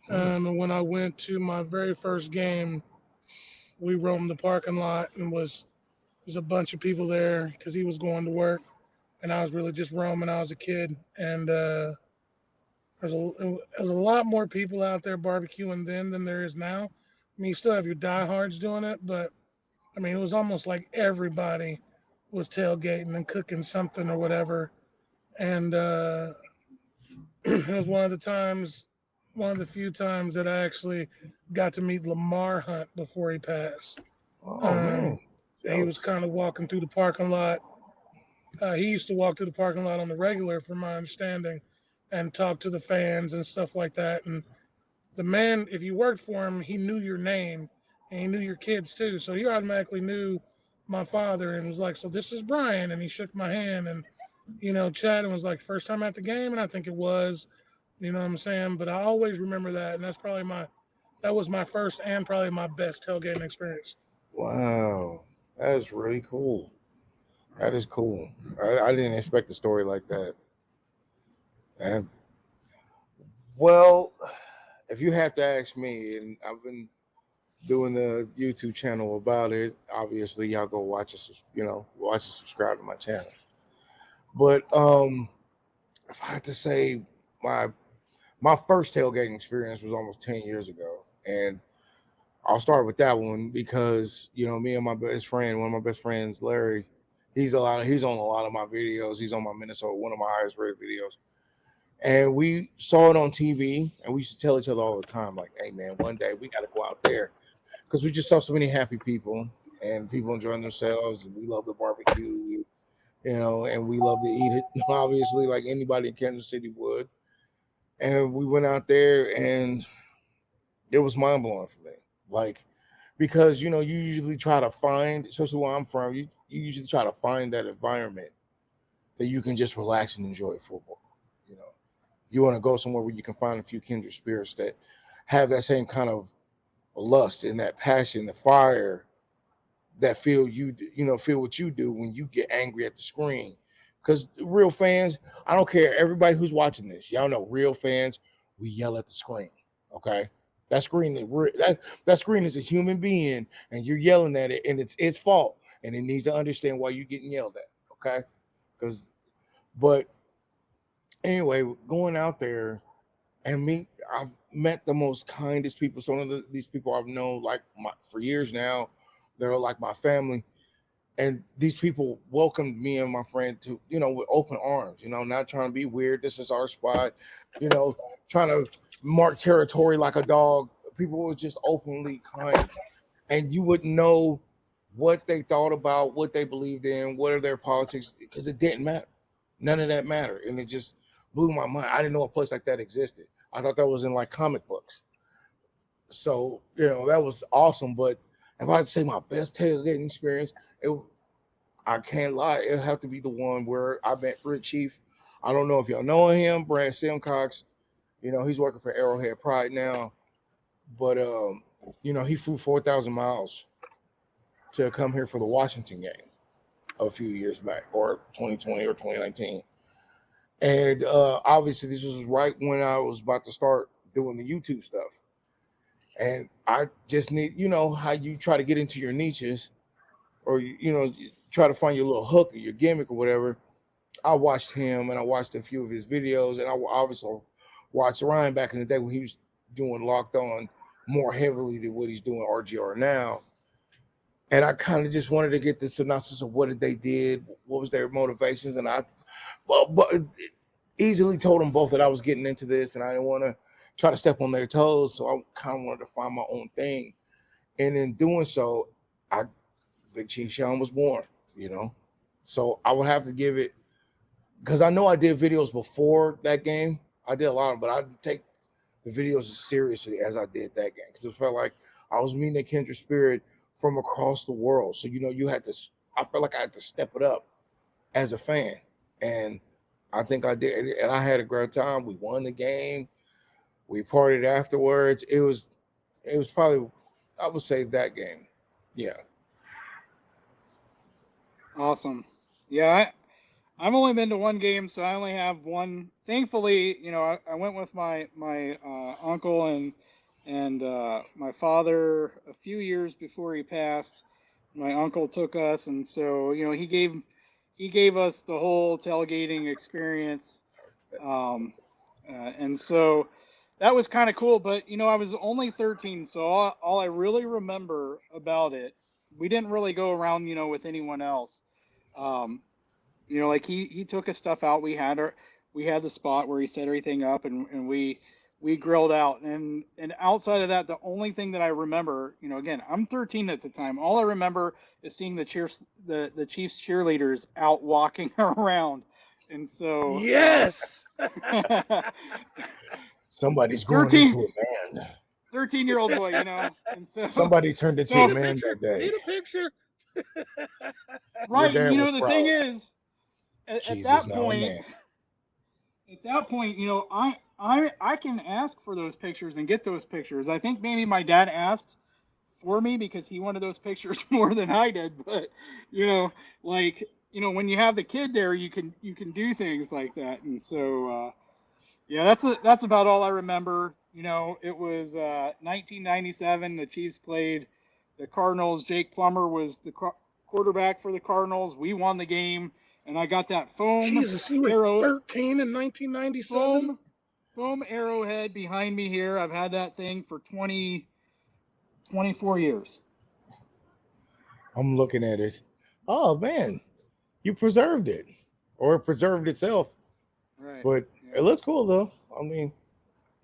And when I went to my very first game, we roamed the parking lot and there's a bunch of people there because he was going to work. And I was really just roaming. I was a kid. And there's a lot more people out there barbecuing then than there is now. I mean, you still have your diehards doing it, but I mean, it was almost like everybody was tailgating and cooking something or whatever. And it was one of the few times that I actually got to meet Lamar Hunt before he passed. Oh, man. He was kind of walking through the parking lot. He used to walk through the parking lot on the regular, from my understanding, and talk to the fans and stuff like that. And the man, if you worked for him, he knew your name and he knew your kids too. So he automatically knew my father and was like, so this is Brian. And he shook my hand and, chatted and was like, first time at the game. And I think it was, you know what I'm saying? But I always remember that. And that's probably that was my first and probably my best tailgating experience. Wow. That is really cool. That is cool. I didn't expect a story like that. And well, if you have to ask me, and I've been doing the YouTube channel about it, obviously y'all go watch it, watch and subscribe to my channel. But if I had to say my first tailgating experience was almost 10 years ago. And I'll start with that one because, me and my best friend, one of my best friends, Larry, he's on a lot of my videos. He's on my one of my highest rated videos. And we saw it on TV, and we used to tell each other all the time, like, "Hey, man, one day we got to go out there," because we just saw so many happy people and people enjoying themselves, and we love the barbecue, and we love to eat it, obviously, like anybody in Kansas City would. And we went out there, and it was mind blowing for me, like because you usually try to find, especially where I'm from, you usually try to find that environment that you can just relax and enjoy football. You know, you want to go somewhere where you can find a few kindred spirits that have that same kind of lust and that passion, the fire that feel what you do when you get angry at the screen. Because real fans, I don't care. Everybody who's watching this, y'all know real fans, we yell at the screen. Okay, that screen that screen is a human being, and you're yelling at it, and it's its fault, and it needs to understand why you're getting yelled at. Okay, but anyway, going out there and I've met the most kindest people. Some of these people I've known for years now. They're like my family, and these people welcomed me and my friend to with open arms. Not trying to be weird. This is our spot. Trying to mark territory like a dog. People were just openly kind, and you wouldn't know what they thought about, what they believed in, what are their politics, because it didn't matter. None of that mattered, and it just blew my mind. I didn't know a place like that existed. I thought that was in like comic books. So that was awesome. But if I had to say my best tailgating experience, I can't lie, it'll have to be the one where I met Big Chief. I don't know if y'all know him, Brad Simcox. He's working for Arrowhead Pride now, but he flew 4,000 miles to come here for the Washington game a few years back, or 2020 or 2019. And obviously, this was right when I was about to start doing the YouTube stuff. And I just need, how you try to get into your niches, or you try to find your little hook or your gimmick or whatever. I watched him, and I watched a few of his videos, and I obviously watched Ryan back in the day when he was doing Locked On more heavily than what he's doing RGR now. And I kind of just wanted to get the synopsis of what they did, what was their motivations, and but easily told them both that I was getting into this, and I didn't want to try to step on their toes, so I kind of wanted to find my own thing. And in doing so, Big Chief Shawn was born. So I would have to give it, because I know I did videos before that game. I did a lot of, but I didn't take the videos as seriously as I did that game, because it felt like I was meeting a kindred spirit from across the world. So I felt like I had to step it up as a fan, and I think I did, and I had a great time. We won the game. We partied afterwards. It was probably, I would say, that game. Yeah. Awesome. Yeah, I've only been to one game, so I only have one. Thankfully, I went with my uncle and my father a few years before he passed. My uncle took us, and so he gave us the whole tailgating experience, and so that was kind of cool. But I was only 13, so all I really remember about it, we didn't really go around with anyone else. Um, like he took his stuff out. We had the spot where he set everything up, and we grilled out. And outside of that, the only thing that I remember, again, I'm 13 at the time. All I remember is seeing the Chiefs cheerleaders out walking around. And so Yes. Somebody's growing 13 into a man. 13-year-old boy, and so Somebody turned into a Need a man picture. that day. Need a picture. Your right. dad was The thing proud. is, at Keys is that now a point, man. I can ask for those pictures and get those pictures. I think maybe my dad asked for me because he wanted those pictures more than I did. But when you have the kid there, you can do things like that. And so yeah, that's about all I remember. It was 1997. The Chiefs played the Cardinals. Jake Plummer was the quarterback for the Cardinals. We won the game, and I got that Jesus, he was 13 in 1997. foam arrowhead behind me here. I've had that thing for 24 years. I'm looking at it. Oh man, you preserved it, or it preserved itself. Right. But Yeah. it looks cool though. I mean,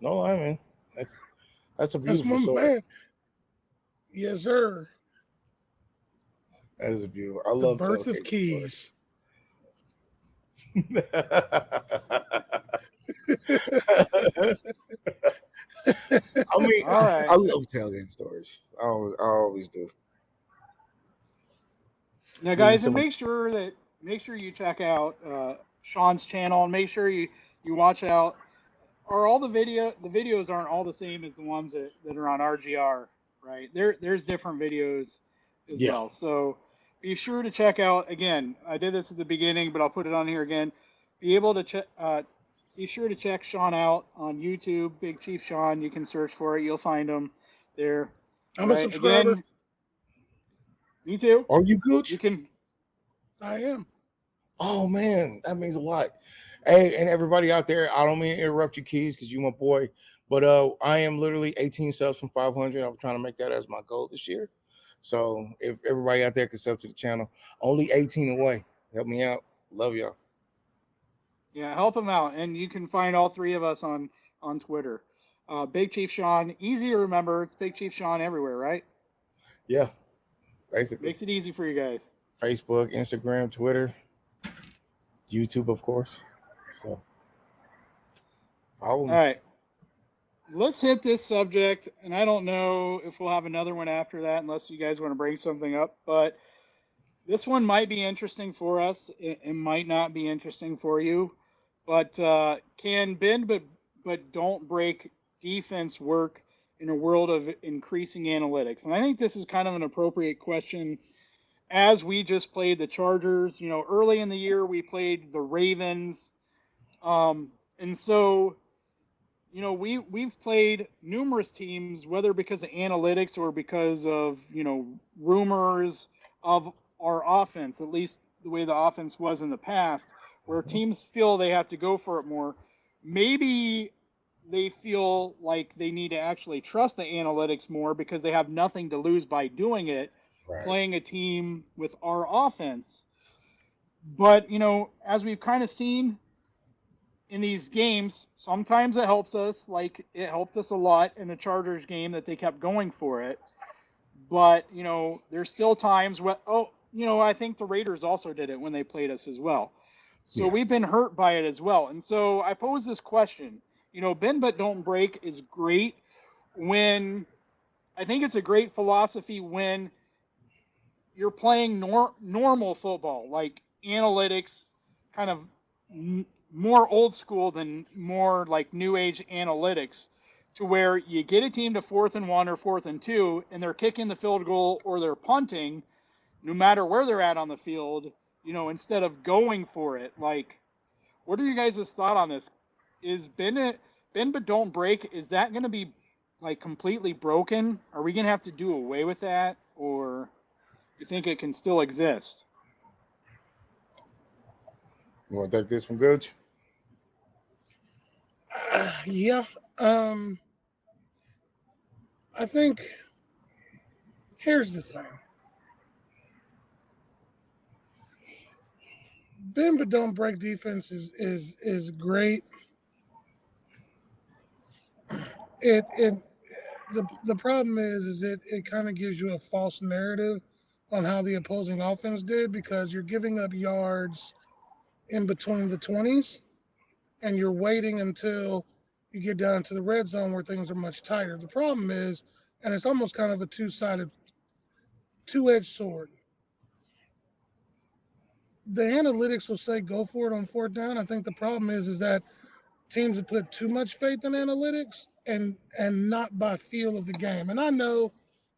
no lie, man. That's a That's beautiful my sword. man. Yes, sir. That is a beautiful. I The love birth of tailgating keys. stories. I mean, All right. I love tailgating stories. I always do. Now, Meeting guys, and someone. make sure you check out Sean's channel, and make sure you watch out. Are all the videos aren't all the same as the ones that are on RGR, right? There's different videos as Yeah. well. So be sure to check out again. I did this at the beginning, but I'll put it on here again. Be able to check. Be sure to check Sean out on YouTube, Big Chief Shawn. You can search for it. You'll find him there. I'm a Right. subscriber. Again, me too. Are you You Gooch? can. I am. Oh man, that means a lot. Hey, and everybody out there, I don't mean to interrupt you, Keys, because you my boy, but I am literally 18 subs from 500. I'm trying to make that as my goal this year. So if everybody out there can sub to the channel, only 18 away. Help me out. Love y'all. Yeah, help him out, and you can find all three of us on Twitter. Big Chief Shawn, easy to remember. It's Big Chief Shawn everywhere, right? Yeah, basically. Makes it easy for you guys. Facebook, Instagram, Twitter, YouTube, of course. So follow All me. right, let's hit this subject, and I don't know if we'll have another one after that, unless you guys want to bring something up. But this one might be interesting for us. It might not be interesting for you. But can bend but don't break defense work in a world of increasing analytics? And I think this is kind of an appropriate question as we just played the Chargers. You know, early in the year we played the Ravens, and so we've played numerous teams, whether because of analytics or because of rumors of our offense, at least the way the offense was in the past, where teams feel they have to go for it more. Maybe they feel like they need to actually trust the analytics more because they have nothing to lose by doing it, Right. playing a team with our offense. But as we've kind of seen in these games, sometimes it helps us. Like it helped us a lot in the Chargers game that they kept going for it. But there's still times where I think the Raiders also did it when they played us as well. So Yeah. we've been hurt by it as well. And so I pose this question. Bend but don't break is great when I think it's a great philosophy when you're playing normal football, like analytics, kind of more old school than more like new age analytics, to where you get a team to 4th and 1 or 4th and 2, and they're kicking the field goal or they're punting, no matter where they're at on the field, instead of going for it. Like, what are you guys' thought on this? Is bend but don't break? Is that going to be like completely broken? Are we going to have to do away with that, or you think it can still exist? You want to take this from Gooch? Yeah. I think here's the thing. Bend but don't break defense is great. It the problem is it kind of gives you a false narrative on how the opposing offense did, because you're giving up yards in between the 20s and you're waiting until you get down to the red zone where things are much tighter. The problem is, and it's almost kind of a two-edged sword. The analytics will say go for it on 4th down. I think the problem is that teams have put too much faith in analytics and not by feel of the game. And I know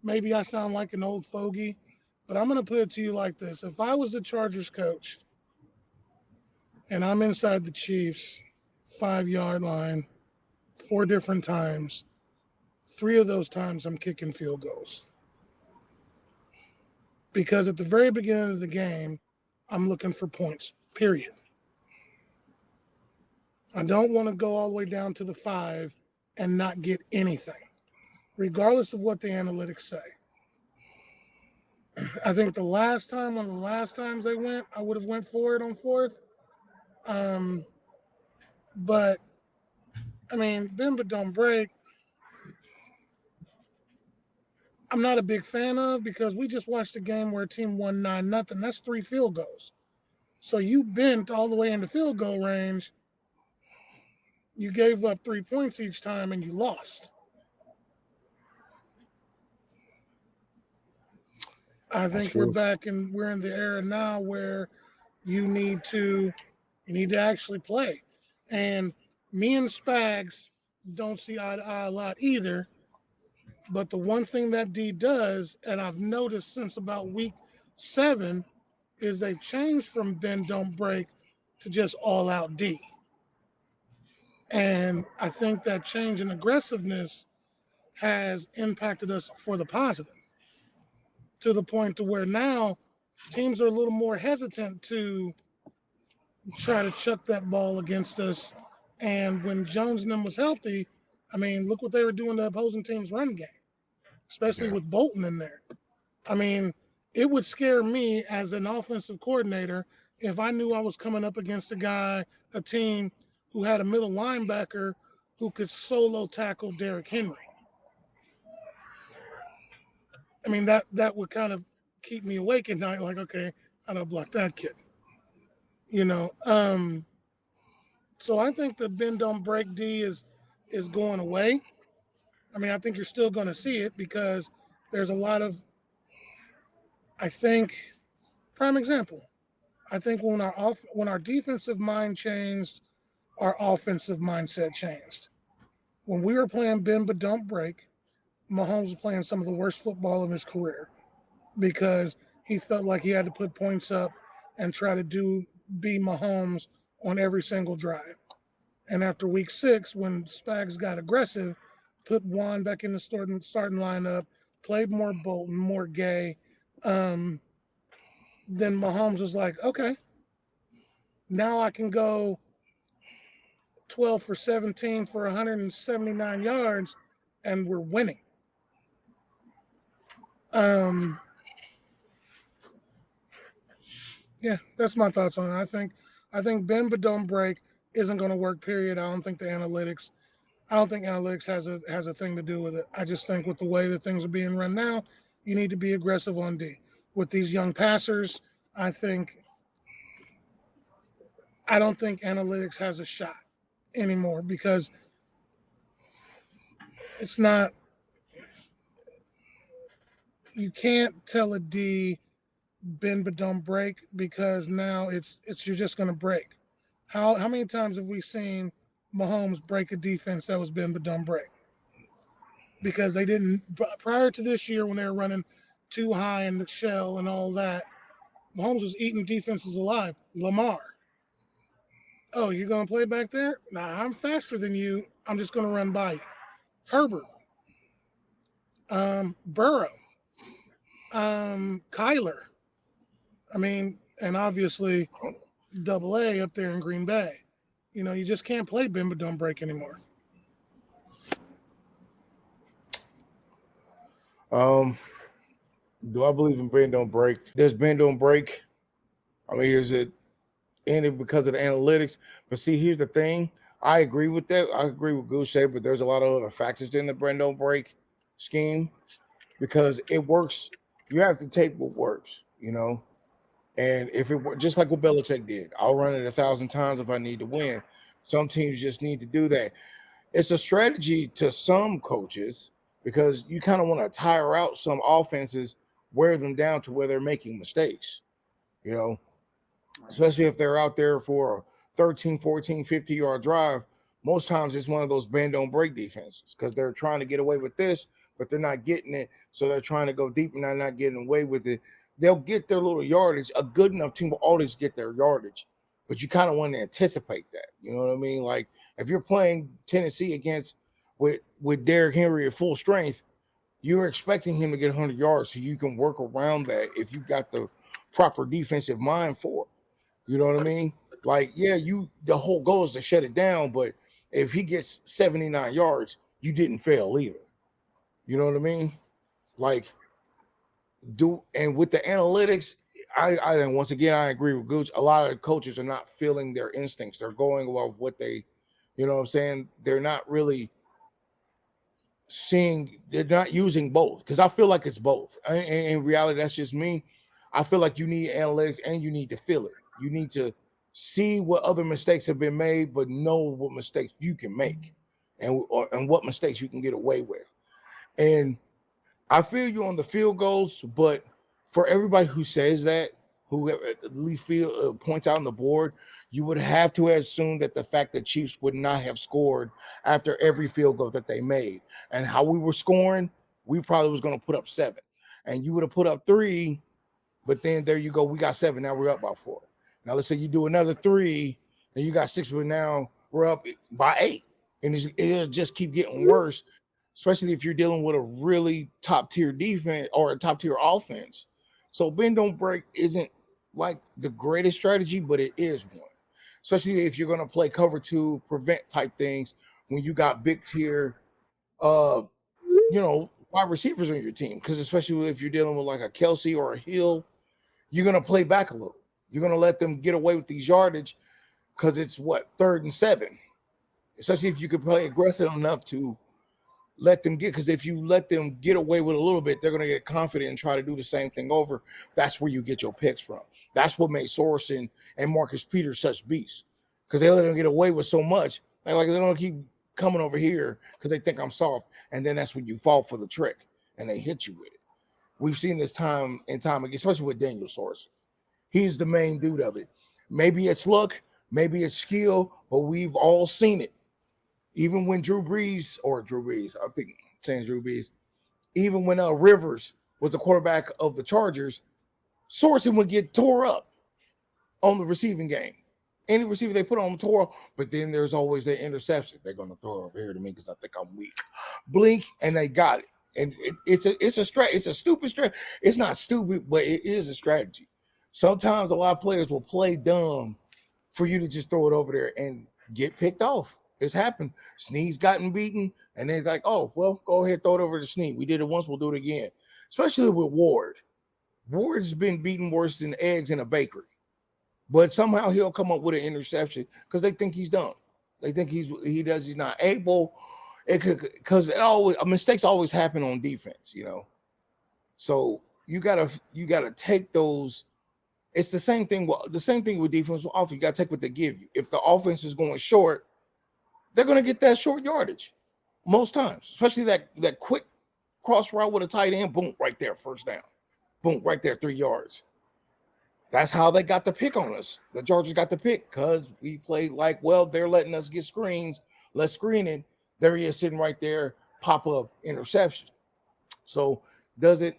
maybe I sound like an old fogey, but I'm going to put it to you like this. If I was the Chargers coach and I'm inside the Chiefs 5-yard line 4 different times, 3 of those times I'm kicking field goals. Because at the very beginning of the game, I'm looking for points, period. I don't want to go all the way down to the 5 and not get anything, regardless of what the analytics say. I think one of the last times they went, I would have went for it on 4th. But I mean, bend but don't break. I'm not a big fan of, because we just watched a game where a team won 9-0. That's 3 field goals. So you bent all the way into field goal range. You gave up 3 points each time and you lost. I think we're in the era now where you need to actually play. And me and Spags don't see eye to eye a lot either. But the one thing that D does, and I've noticed since about week 7, is they changed from bend don't break to just all out D. And I think that change in aggressiveness has impacted us for the positive, to the point to where now teams are a little more hesitant to try to chuck that ball against us. And when Jones and them was healthy, I mean, look what they were doing to opposing teams' run game, especially with Bolton in there. I mean, it would scare me as an offensive coordinator if I knew I was coming up against a team who had a middle linebacker who could solo tackle Derrick Henry. I mean, that would kind of keep me awake at night, like, okay, how do I block that kid? You know, so I think the bend don't break D is going away. I mean, I think you're still going to see it because there's a lot of, I think, prime example. I think when our defensive mind changed, our offensive mindset changed. When we were playing bend but don't break, Mahomes was playing some of the worst football of his career because he felt like he had to put points up and try to be Mahomes on every single drive. And after week 6, when Spags got aggressive, put Juan back in the starting lineup, played more Bolton, more Gay, then Mahomes was like, okay, now I can go 12 for 17 for 179 yards, and we're winning. Yeah, that's my thoughts on it. I think bend but don't break isn't going to work. Period. I don't think analytics has a thing to do with it. I just think with the way that things are being run now, you need to be aggressive on D. With these young passers, I don't think analytics has a shot anymore because it's not. You can't tell a D bend but don't break because now it's you're just going to break. How many times have we seen Mahomes break a defense that was bend but don't break? Because they didn't, prior to this year when they were running too high in the shell and all that, Mahomes was eating defenses alive. Lamar. Oh, you're going to play back there? Nah, I'm faster than you. I'm just going to run by you. Herbert. Burrow. Kyler. I mean, and obviously Double A up there in Green Bay. You know, you just can't play bend but don't break anymore. Do I believe in bend don't break? There's bend don't break. I mean, is it ended because of the analytics? But see, here's the thing. I agree with that. I agree with Goose Shape, but there's a lot of other factors in the bend don't break scheme because it works. You have to take what works, you know. And if it were just like what Belichick did, I'll run it 1,000 times if I need to win. Some teams just need to do that. It's a strategy to some coaches because you kind of want to tire out some offenses, wear them down to where they're making mistakes, you know, especially if they're out there for a 13, 14, 50-yard drive. Most times it's one of those bend don't break defenses because they're trying to get away with this, but they're not getting it. So they're trying to go deep and they're not getting away with it. They'll get their little yardage. A good enough team will always get their yardage, but you kind of want to anticipate that. You know what I mean? Like if you're playing Tennessee with Derrick Henry at full strength, you're expecting him to get 100 yards so you can work around that if you got the proper defensive mind for it. You know what I mean? Like, yeah, the whole goal is to shut it down, but if he gets 79 yards, you didn't fail either. You know what I mean? Like, and with the analytics, and once again I agree with Gooch. A lot of coaches are not feeling their instincts. They're going off what they You know what I'm saying? They're not really they're not using both, because I feel like it's both. In reality, that's just me. I feel like you need analytics and you need to feel it. You need to see what other mistakes have been made, but know what mistakes you can make and what mistakes you can get away with. And I feel you on the field goals, but for everybody who says that, who at least points out on the board, you would have to assume that the fact that Chiefs would not have scored after every field goal that they made, and how we were scoring, we probably was going to put up 7, and you would have put up 3, but then there you go, we got 7, now we're up by 4. Now let's say you do another 3, and you got 6, but now we're up by 8, and it'll just keep getting worse, especially if you're dealing with a really top tier defense or a top tier offense. So bend don't break isn't like the greatest strategy, but it is one. Especially if you're going to play cover 2, prevent type things when you got big tier, wide receivers on your team. Because especially if you're dealing with like a Kelsey or a Hill, you're going to play back a little. You're going to let them get away with these yardage because it's 3rd and 7. Especially if you could play aggressive enough to let them get, because if you let them get away with a little bit, they're going to get confident and try to do the same thing over. That's where you get your picks from. That's what made Sorensen and Marcus Peters such beasts, because they let them get away with so much. They don't keep coming over here because they think I'm soft, and then that's when you fall for the trick and they hit you with it. We've seen this time and time again, especially with Daniel Sorensen. He's the main dude of it. Maybe it's luck, maybe it's skill, but we've all seen it. Even when Drew Brees, I think I'm saying Drew Brees, even when Rivers was the quarterback of the Chargers, Sorensen would get tore up on the receiving game. Any receiver they put on the tore, but then there's always that interception. They're going to throw it over here to me because I think I'm weak. Blink, and they got it. And it's a stupid strategy. It's not stupid, but it is a strategy. Sometimes a lot of players will play dumb for you to just throw it over there and get picked off. It's happened. Snead's gotten beaten, and then it's like, oh, well, go ahead, throw it over to Snead. We did it once, we'll do it again. Especially with Ward. Ward's been beaten worse than eggs in a bakery. But somehow he'll come up with an interception because they think he's done. They think he's not able. It could, because mistakes always happen on defense, So you gotta take those. It's the same thing. The same thing with defense. Offense, you gotta take what they give you. If the offense is going short, they're gonna get that short yardage most times, especially that quick cross route with a tight end. Boom, right there, first down. Boom, right there, 3 yards. That's how they got the pick on us. The Chargers got the pick because we played like, well, they're letting us get screens. Let's screen it. There he is sitting right there, pop-up interception. So is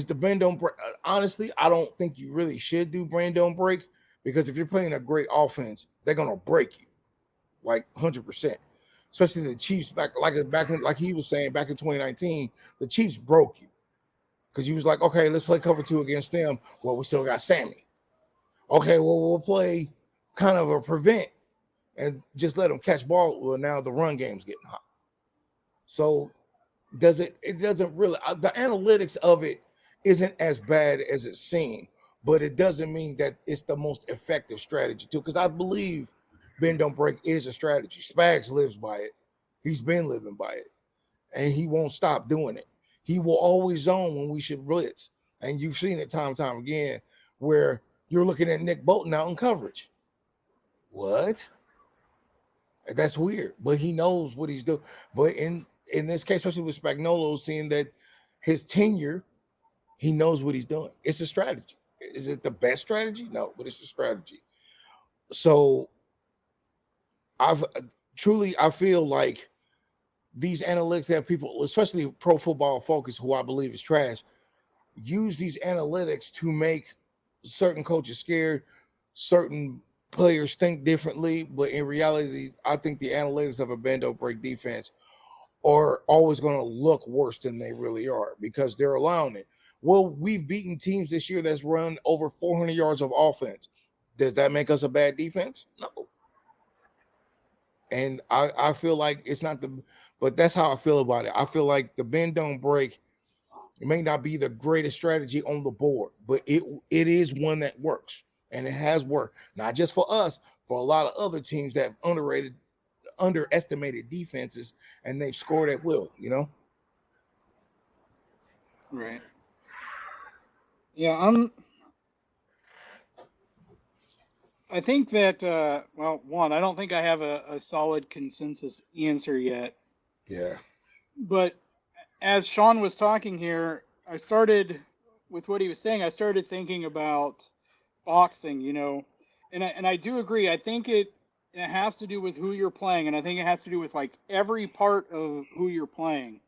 the bend don't break? Honestly, I don't think you really should do bend don't break, because if you're playing a great offense, they're going to break you like 100%. Especially the Chiefs like he was saying back in 2019, the Chiefs broke you. Because you was like, okay, let's play cover 2 against them. Well, we still got Sammy. Okay, well, we'll play kind of a prevent and just let them catch ball. Well, now the run game's getting hot. So it doesn't really, the analytics of it isn't as bad as it seemed, but it doesn't mean that it's the most effective strategy too. Because I believe bend don't break is a strategy. Spags lives by it. He's been living by it, and he won't stop doing it. He will always zone when we should blitz. And you've seen it time and time again where you're looking at Nick Bolton out in coverage. What? That's weird. But he knows what he's doing. But in this case, especially with Spagnuolo, seeing that his tenure, he knows what he's doing. It's a strategy. Is it the best strategy? No, but it's a strategy. So I feel like these analytics that people, especially Pro Football Focus, who I believe is trash, use these analytics to make certain coaches scared, certain players think differently. But in reality, I think the analytics of a bend don't break defense are always going to look worse than they really are because they're allowing it. Well, we've beaten teams this year that's run over 400 yards of offense. Does that make us a bad defense? No. And I feel like it's not but that's how I feel about it. I feel like the bend don't break. It may not be the greatest strategy on the board, but it is one that works, and it has worked not just for us, for a lot of other teams that have underestimated defenses, and they've scored at will, you know? Right. Yeah, I think that, well, one, I don't think I have a solid consensus answer yet. Yeah. But as Shawn was talking here, I started, with what he was saying, I started thinking about boxing, you know, and I do agree. I think it has to do with who you're playing, and I think it has to do with like every part of who you're playing.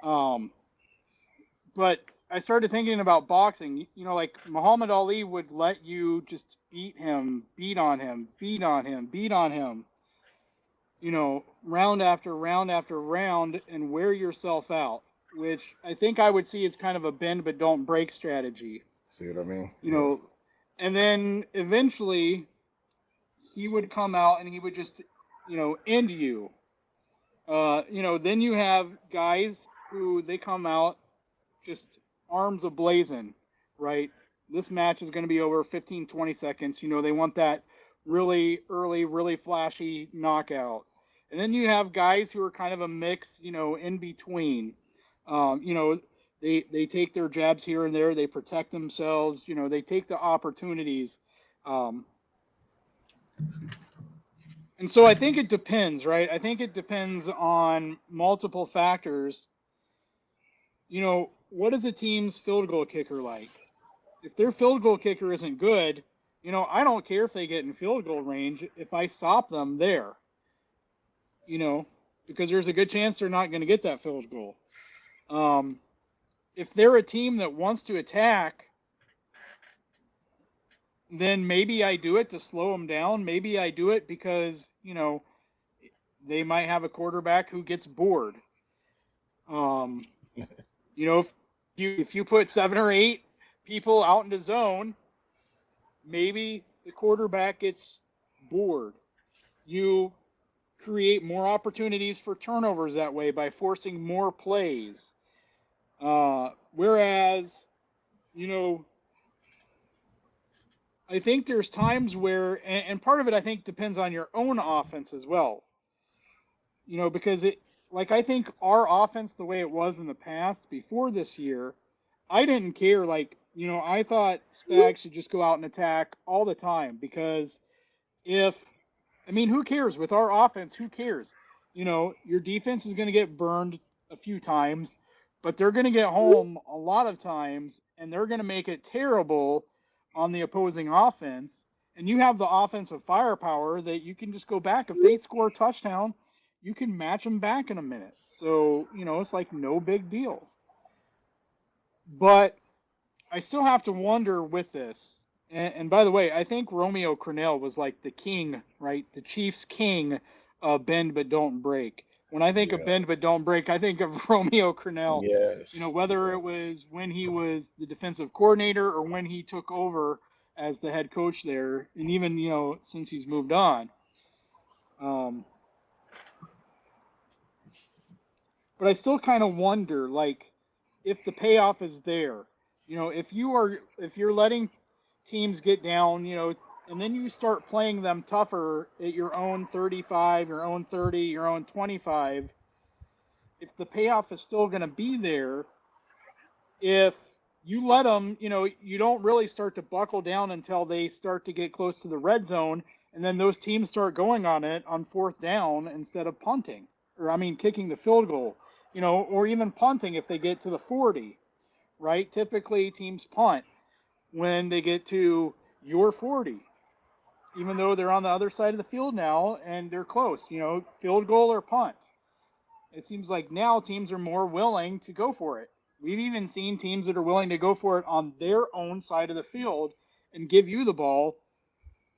But I started thinking about boxing. You know, like Muhammad Ali would let you just beat him, beat on him, beat on him, beat on him. You know, round after round after round, and wear yourself out. Which I think I would see as kind of a bend but don't break strategy. See what I mean? You know, and then eventually he would come out and he would just, you know, end you. You know, then you have guys who they come out just arms ablazing, right? This match is going to be over 15, 20 seconds. You know, they want that really early, really flashy knockout. And then you have guys who are kind of a mix, you know, in between. You know, they take their jabs here and there. They protect themselves. You know, they take the opportunities. And so I think it depends, right? I think it depends on multiple factors. You know, what is a team's field goal kicker like? If their field goal kicker isn't good, you know, I don't care if they get in field goal range if I stop them there, you know, because there's a good chance they're not going to get that field goal. If they're a team that wants to attack, then maybe I do it to slow them down. Maybe I do it because, you know, they might have a quarterback who gets bored. You know, if you put 7 or 8 people out in the zone, maybe the quarterback gets bored. You create more opportunities for turnovers that way by forcing more plays. Whereas, you know, I think there's times where, and part of it I think depends on your own offense as well. You know, because I think our offense, the way it was in the past before this year, I didn't care. Like, you know, I thought Spags should just go out and attack all the time because who cares? With our offense, who cares? You know, your defense is going to get burned a few times, but they're going to get home a lot of times, and they're going to make it terrible on the opposing offense. And you have the offensive firepower that you can just go back. If they score a touchdown, you can match them back in a minute. So, you know, it's like no big deal. But I still have to wonder with this. And by the way, I think Romeo Crennel was like the king, right? The Chiefs' king of bend but don't break. When I think of bend but don't break, I think of Romeo Crennel. Yes. You know, whether it was when he was the defensive coordinator or when he took over as the head coach there, and even, you know, since he's moved on. But I still kind of wonder, like, if the payoff is there. You know, if you're letting teams get down, you know, and then you start playing them tougher at your own 35, your own 30, your own 25, if the payoff is still going to be there, if you let them, you know, you don't really start to buckle down until they start to get close to the red zone, and then those teams start going on it on 4th down instead of punting, kicking the field goal, you know, or even punting if they get to the 40, right? Typically teams punt when they get to your 40, even though they're on the other side of the field now and they're close, you know, field goal or punt. It seems like now teams are more willing to go for it. We've even seen teams that are willing to go for it on their own side of the field and give you the ball,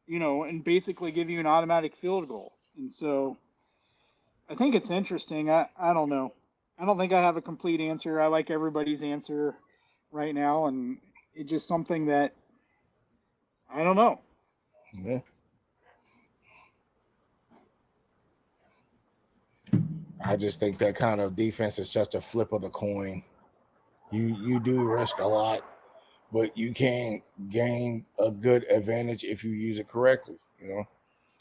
you know, and basically give you an automatic field goal. And so I think it's interesting. I don't know. I don't think I have a complete answer. I like everybody's answer right now, and it's just something that I don't know. Yeah. I just think that kind of defense is just a flip of the coin. You do risk a lot, but you can gain a good advantage if you use it correctly, you know.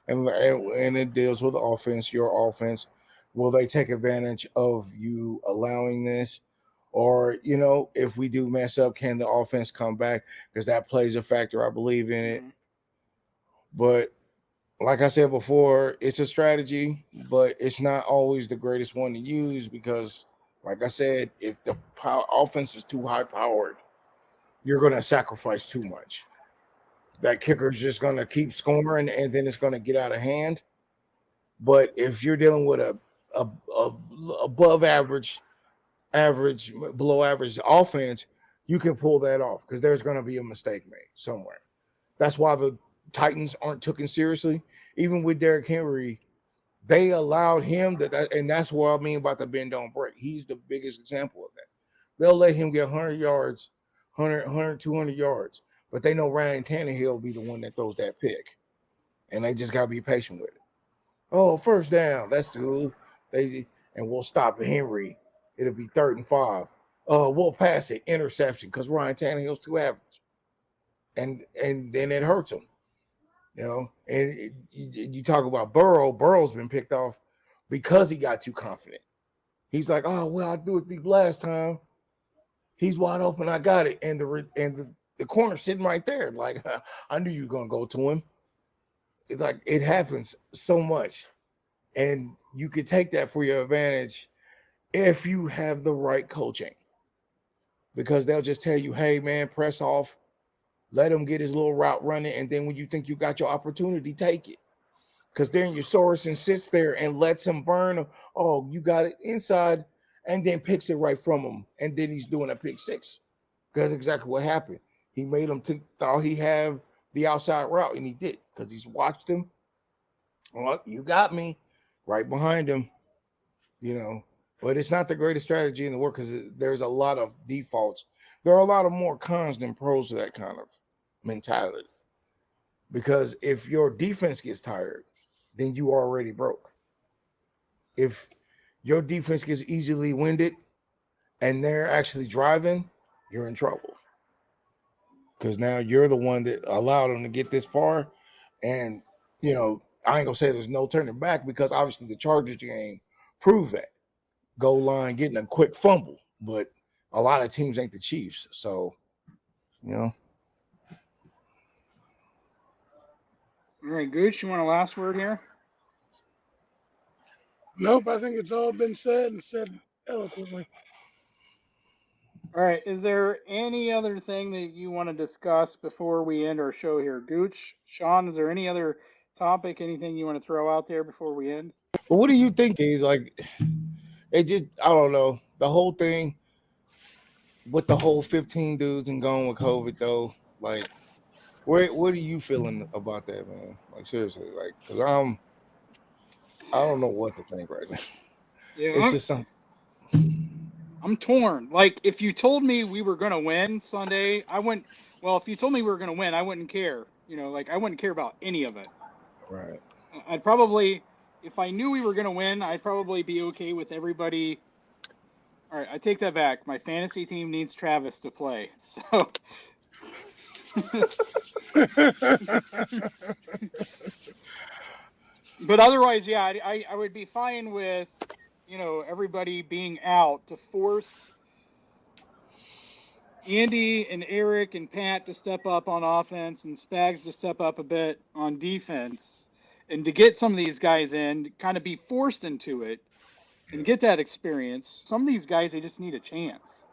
and it deals with offense, your offense. Will they take advantage of you allowing this? Or, if we do mess up, can the offense come back? Because that plays a factor. I believe in it. But like I said before, it's a strategy, but it's not always the greatest one to use because, like I said, if the offense is too high powered, you're going to sacrifice too much. That kicker's just going to keep scoring, and then it's going to get out of hand. But if you're dealing with a above average, below average offense, you can pull that off because there's going to be a mistake made somewhere. That's why the Titans aren't taken seriously. Even with Derrick Henry, they allowed him and that's what I mean about the bend don't break. He's the biggest example of that. They'll let him get 100 yards, 200 yards, but they know Ryan Tannehill will be the one that throws that pick, and they just got to be patient with it. Oh, first down. That's cool. And we'll stop Henry. It'll be 3rd and 5. We'll pass it. Interception because Ryan Tannehill's too average. And then it hurts him. And you talk about Burrow. Burrow's been picked off because he got too confident. He's like, oh, well, I do it the last time. He's wide open. I got it. And the corner sitting right there. Like, I knew you were going to go to him. It happens so much. And you could take that for your advantage if you have the right coaching. Because they'll just tell you, hey, man, press off. Let him get his little route running. And then when you think you got your opportunity, take it. Because then your Sorensen sits there and lets him burn. Oh, you got it inside. And then picks it right from him. And then he's doing a pick six. Because that's exactly what happened. He made him thought he had the outside route. And he did. Because he's watched him. Well, you got me. Right behind him, but it's not the greatest strategy in the world because there's a lot of defaults. There are a lot of more cons than pros to that kind of mentality. Because if your defense gets tired, then you already broke. If your defense gets easily winded and they're actually driving, you're in trouble. Because now you're the one that allowed them to get this far. And, I ain't going to say there's no turning back because obviously the Chargers game proved that. Goal line getting a quick fumble. But a lot of teams ain't the Chiefs. So, All right, Gooch, you want a last word here? Nope, I think it's all been said and said eloquently. All right, is there any other thing that you want to discuss before we end our show here? Gooch, Shawn, is there any other topic, anything you want to throw out there before we end? but what do you think is like, I don't know, the whole thing with the whole 15 dudes and going with COVID though, like, what are you feeling about that, man? Like, seriously, like, because I don't know what to think right now. Yeah, It's just something. I'm torn. Like, if you told me we were going to win Sunday, I wouldn't. Well, if you told me we were going to win, I wouldn't care. Like, I wouldn't care about any of it. Right. I'd probably, if I knew we were going to win, I'd probably be okay with everybody. All right, I take that back. My fantasy team needs Travis to play. So. But otherwise, yeah, I would be fine with, everybody being out to force Andy and Eric and Pat to step up on offense and Spags to step up a bit on defense and to get some of these guys in, kind of be forced into it and get that experience. Some of these guys, they just need a chance.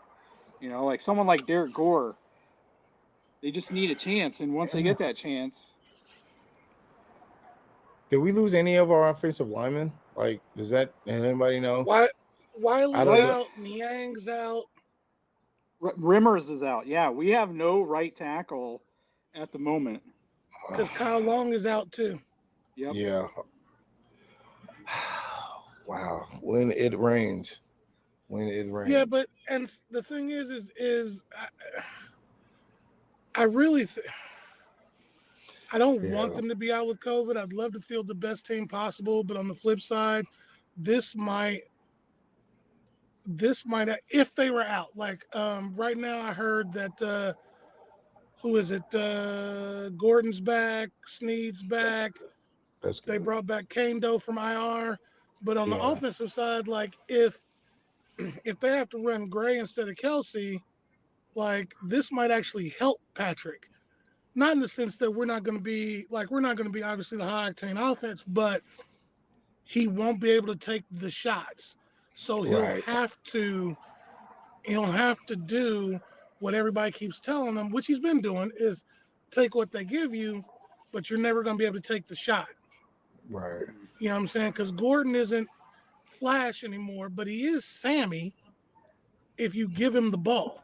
Like someone like Derek Gore, they just need a chance. And once they get that chance. Did we lose any of our offensive linemen? Like, does anybody know? Wiley's out, Niang's out. Rimmers is out. Yeah, we have no right tackle at the moment. Because Kyle Long is out too. Yep. Yeah. Wow. When it rains. Yeah, and the thing is I really I don't want them to be out with COVID. I'd love to field the best team possible, but on the flip side, this might if they were out. Like right now, I heard that who is it? Gordon's back, Snead's back. That's They good. brought back Kando from IR. But on the Yeah. offensive side, like if they have to run Gray instead of Kelsey, like this might actually help Patrick. Not in the sense that we're not going to be obviously the high octane offense, but he won't be able to take the shots. So Right. he'll have to do what everybody keeps telling him, which he's been doing, is take what they give you, but you're never going to be able to take the shot. Right. You know what I'm saying? Because Gordon isn't Flash anymore, but he is Sammy if you give him the ball.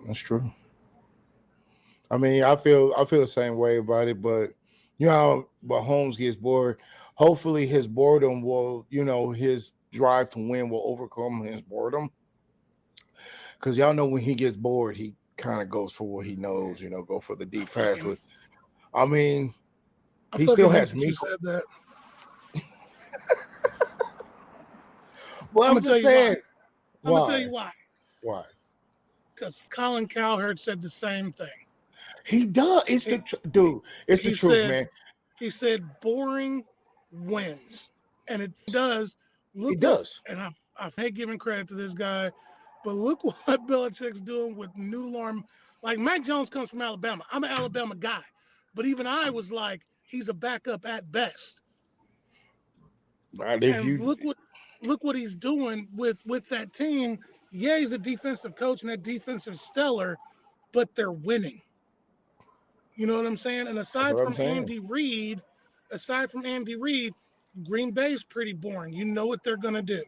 That's true. I mean, I feel the same way about it, but but Holmes gets bored. Hopefully, his boredom will, his drive to win will overcome his boredom. Because y'all know when he gets bored, he kind of goes for what he knows. Go for the I deep pass. fucking But I mean, I he still fucking hate has that you Miko. said that. Well, I'm I'm gonna tell just you why. saying. I'm gonna tell Why? you why. Why? Because Colin Cowherd said the same thing. He does. It's He, dude. It's the he truth, said man. he said boring wins, and it does. It Look what, does. and I hate giving credit to this guy, but look what Belichick's doing with new alarm. Like Mac Jones comes from Alabama. I'm an Alabama guy, but even I was like, he's a backup at best. Right? If And you look what he's doing with that team. Yeah, he's a defensive coach and that defensive stellar, but they're winning. You know what I'm saying? And That's what I'm saying. aside from Andy Reid, Green Bay's pretty boring. You know what they're gonna do.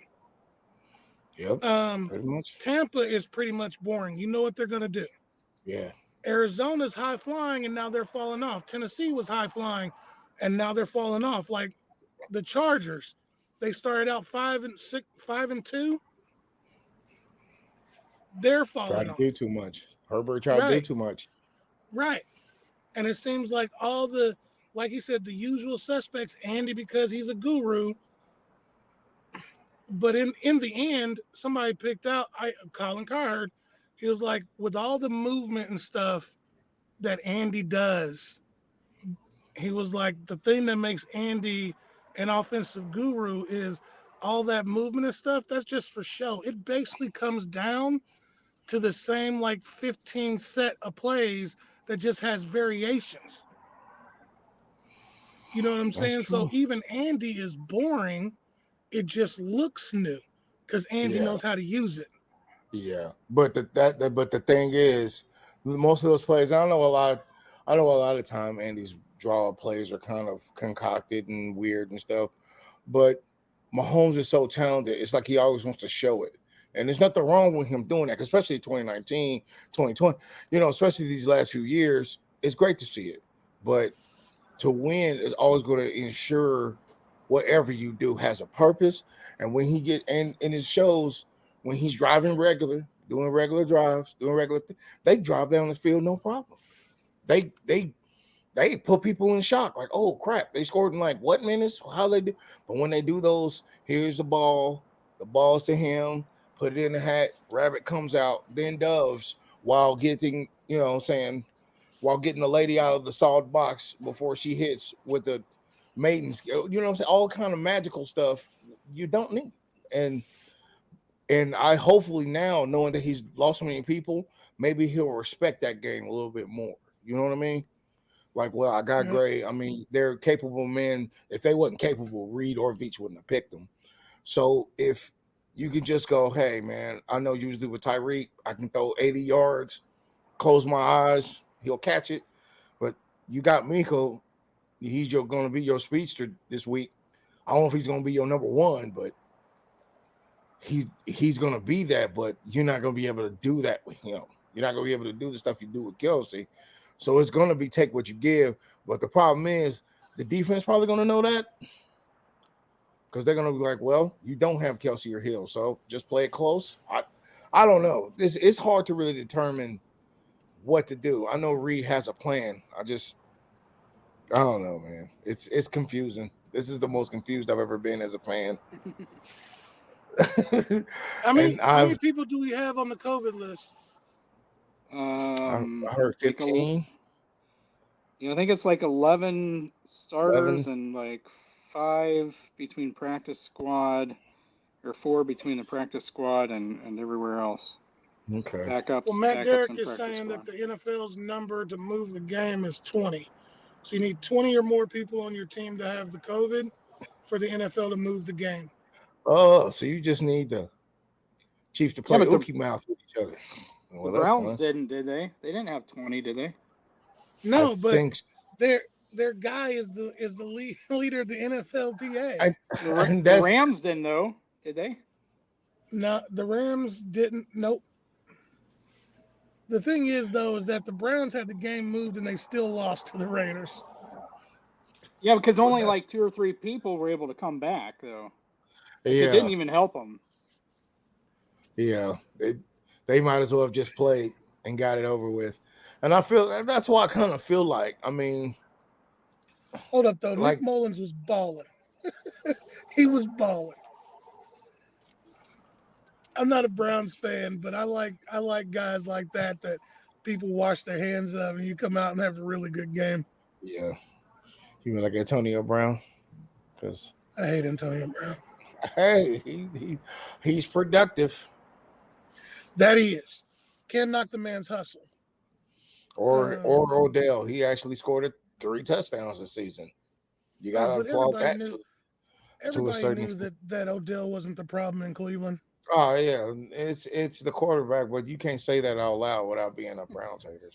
Yep. Pretty much. Tampa is pretty much boring. You know what they're gonna do. Yeah. Arizona's high flying and now they're falling off. Tennessee was high flying and now they're falling off. Like the Chargers, they started out 5-6, 5-2. They're Try falling to do off. too much. Herbert tried to do Right, too much. right. And it seems like like he said, the usual suspects, Andy because he's a guru. But in the end, somebody picked out Colin Cowherd. He was like, with all the movement and stuff that Andy does, he was like, the thing that makes Andy an offensive guru is all that movement and stuff. That's just for show. It basically comes down to the same like 15 set of plays that just has variations. You know what I'm That's saying? So true. even Andy is boring. It just looks new because Andy Yeah. knows how to use it. Yeah. But but the thing is, most of those plays, I know a lot of time Andy's draw plays are kind of concocted and weird and stuff. But Mahomes is so talented. It's like he always wants to show it. And there's nothing wrong with him doing that, especially 2019, 2020, especially these last few years. It's great to see it. But to win is always going to ensure whatever you do has a purpose. And when and it shows when he's driving doing regular drives, doing they drive down the field no problem. They they they put people in shock, like, oh crap, they scored in like what minutes? How they do? But when they do those, here's the ball's to him, put it in the hat, rabbit comes out, then doves while getting, while getting the lady out of the sawed box before she hits with the maiden skill, you know what I'm saying? All kind of magical stuff you don't need. And I hopefully now, knowing that he's lost so many people, maybe he'll respect that game a little bit more. You know what I mean? Like, well, I got You know? Gray. I mean, they're capable men. If they wasn't capable, Reed or Veach wouldn't have picked them. So if you could just go, hey, man, I know usually with Tyreek, I can throw 80 yards, close my eyes, he'll catch it. But you got Miko, he's going to be your speedster this week. I don't know if he's going to be your number one, but he's going to be that. But you're not going to be able to do that with him. You're not going to be able to do the stuff you do with Kelsey. So it's going to be take what you give. But the problem is the defense probably going to know that because they're going to be like, well, you don't have Kelsey or Hill, so just play it close. I don't know. It's hard to really determine what to do. I know Reed has a plan. I don't know, man. It's confusing. This is the most confused I've ever been as a fan. And How many people do we have on the COVID list? I heard like 15. Yeah, I think it's like 11 starters 11. and like 5 between practice squad, or 4 between the practice squad and everywhere else. Okay. Well, Backups, Matt backups, Garrick and is practice saying that squad. the NFL's number to move the game is 20. So you need 20 or more people on your team to have the COVID for the NFL to move the game. Oh, so you just need the Chiefs to Yeah, play but ookie mouth with each other. the Well, that's Browns fine. didn't, did they? They didn't have 20, did they? I No, but think their guy is the leader of the NFLPA. I, and The that's Rams didn't, though, did they? No, the Rams didn't. Nope. The thing is, though, is that the Browns had the game moved and they still lost to the Raiders. Yeah, because well, only that, like 2 or 3 people were able to come back, though. Like, it yeah, didn't even help them. yeah. They might as well have just played and got it over with. And I feel that's why I kind of feel like, I mean, Hold up, though. Nick like, Mullins was balling. He was balling. I'm not a Browns fan, but I like guys like that people wash their hands of, and you come out and have a really good game. yeah, you mean like Antonio Brown? Because I hate Antonio Brown. hey, he's productive. That he is. Can't knock the man's hustle. Or Odell, he actually scored 3 touchdowns this season. You gotta But applaud that to a everybody certain knew extent. that Odell wasn't the problem in Cleveland. Oh yeah, it's the quarterback, but you can't say that out loud without being a Browns hater.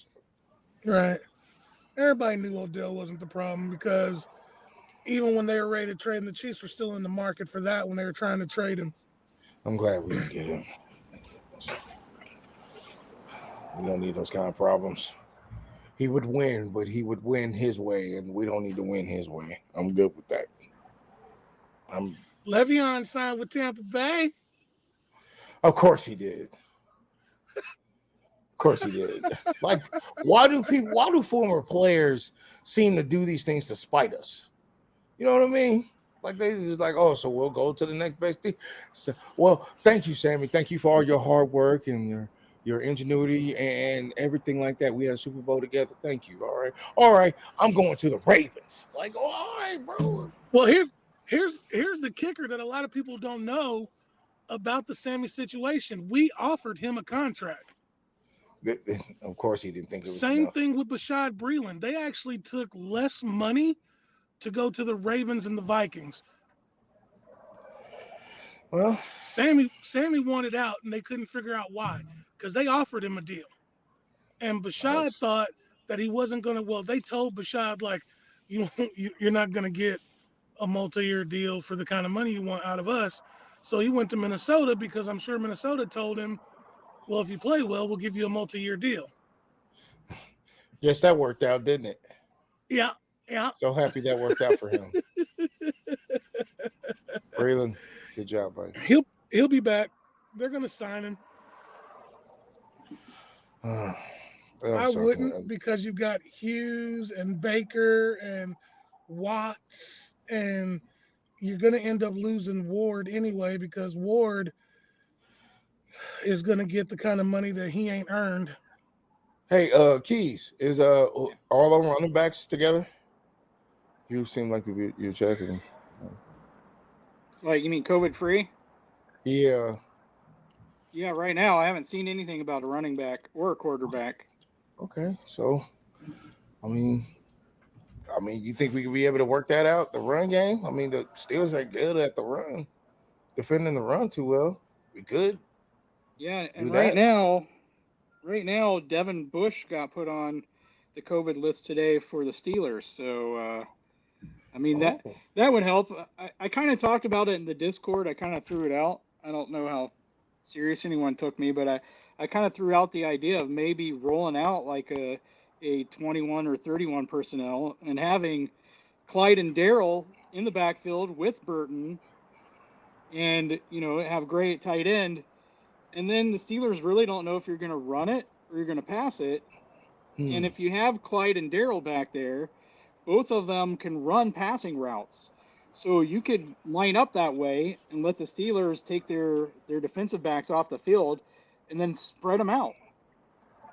Right. Everybody knew Odell wasn't the problem because even when they were ready to trade him, the Chiefs were still in the market for that when they were trying to trade him. I'm glad we didn't get him. We don't need those kind of problems. He would win, but he would win his way, and we don't need to win his way. I'm good with that. Le'Veon signed with Tampa Bay. Of course he did. Of course he did. Like, why do former players seem to do these things to spite us? You know what I mean? Like they just like, oh, so we'll go to the next best thing. So, well, thank you, Sammy. Thank you for all your hard work and your ingenuity and everything like that. We had a Super Bowl together. Thank you. All right. I'm going to the Ravens. Like, oh, all right, bro. Well, here's the kicker that a lot of people don't know about the Sammy situation. We offered him a contract. Of course, he didn't think it was Same enough. thing with Bashad Breeland. They actually took less money to go to the Ravens and the Vikings. Well, Sammy wanted out, and they couldn't figure out why because they offered him a deal, and Bashad thought that he wasn't going to. Well, they told Bashad like, you're not going to get a multi-year deal for the kind of money you want out of us. So he went to Minnesota because I'm sure Minnesota told him, well, if you play well, we'll give you a multi-year deal. yes, that worked out, didn't it? Yeah. So happy that worked out for him. Braylon, good job, buddy. He'll be back. They're going to sign him. I wouldn't because you've got Hughes and Baker and Watts, and you're going to end up losing Ward anyway because Ward is going to get the kind of money that he ain't earned. Hey, Keys, is all our running backs together? You seem like you're checking. Like, you mean COVID free? Yeah. Yeah, right now I haven't seen anything about a running back or a quarterback. Okay, so I mean, you think we could be able to work that out? The run game. I mean, the Steelers are good at the run, defending the run too well. We could. Yeah, and right now, Devin Bush got put on the COVID list today for the Steelers. So, I mean that would help. I kind of talked about it in the Discord. I kind of threw it out. I don't know how serious anyone took me, but I kind of threw out the idea of maybe rolling out like a 21 or 31 personnel and having Clyde and Darrell in the backfield with Burton, and have Gray at tight end. And then the Steelers really don't know if you're going to run it or you're going to pass it. And if you have Clyde and Darrell back there, both of them can run passing routes. So you could line up that way and let the Steelers take their defensive backs off the field and then spread them out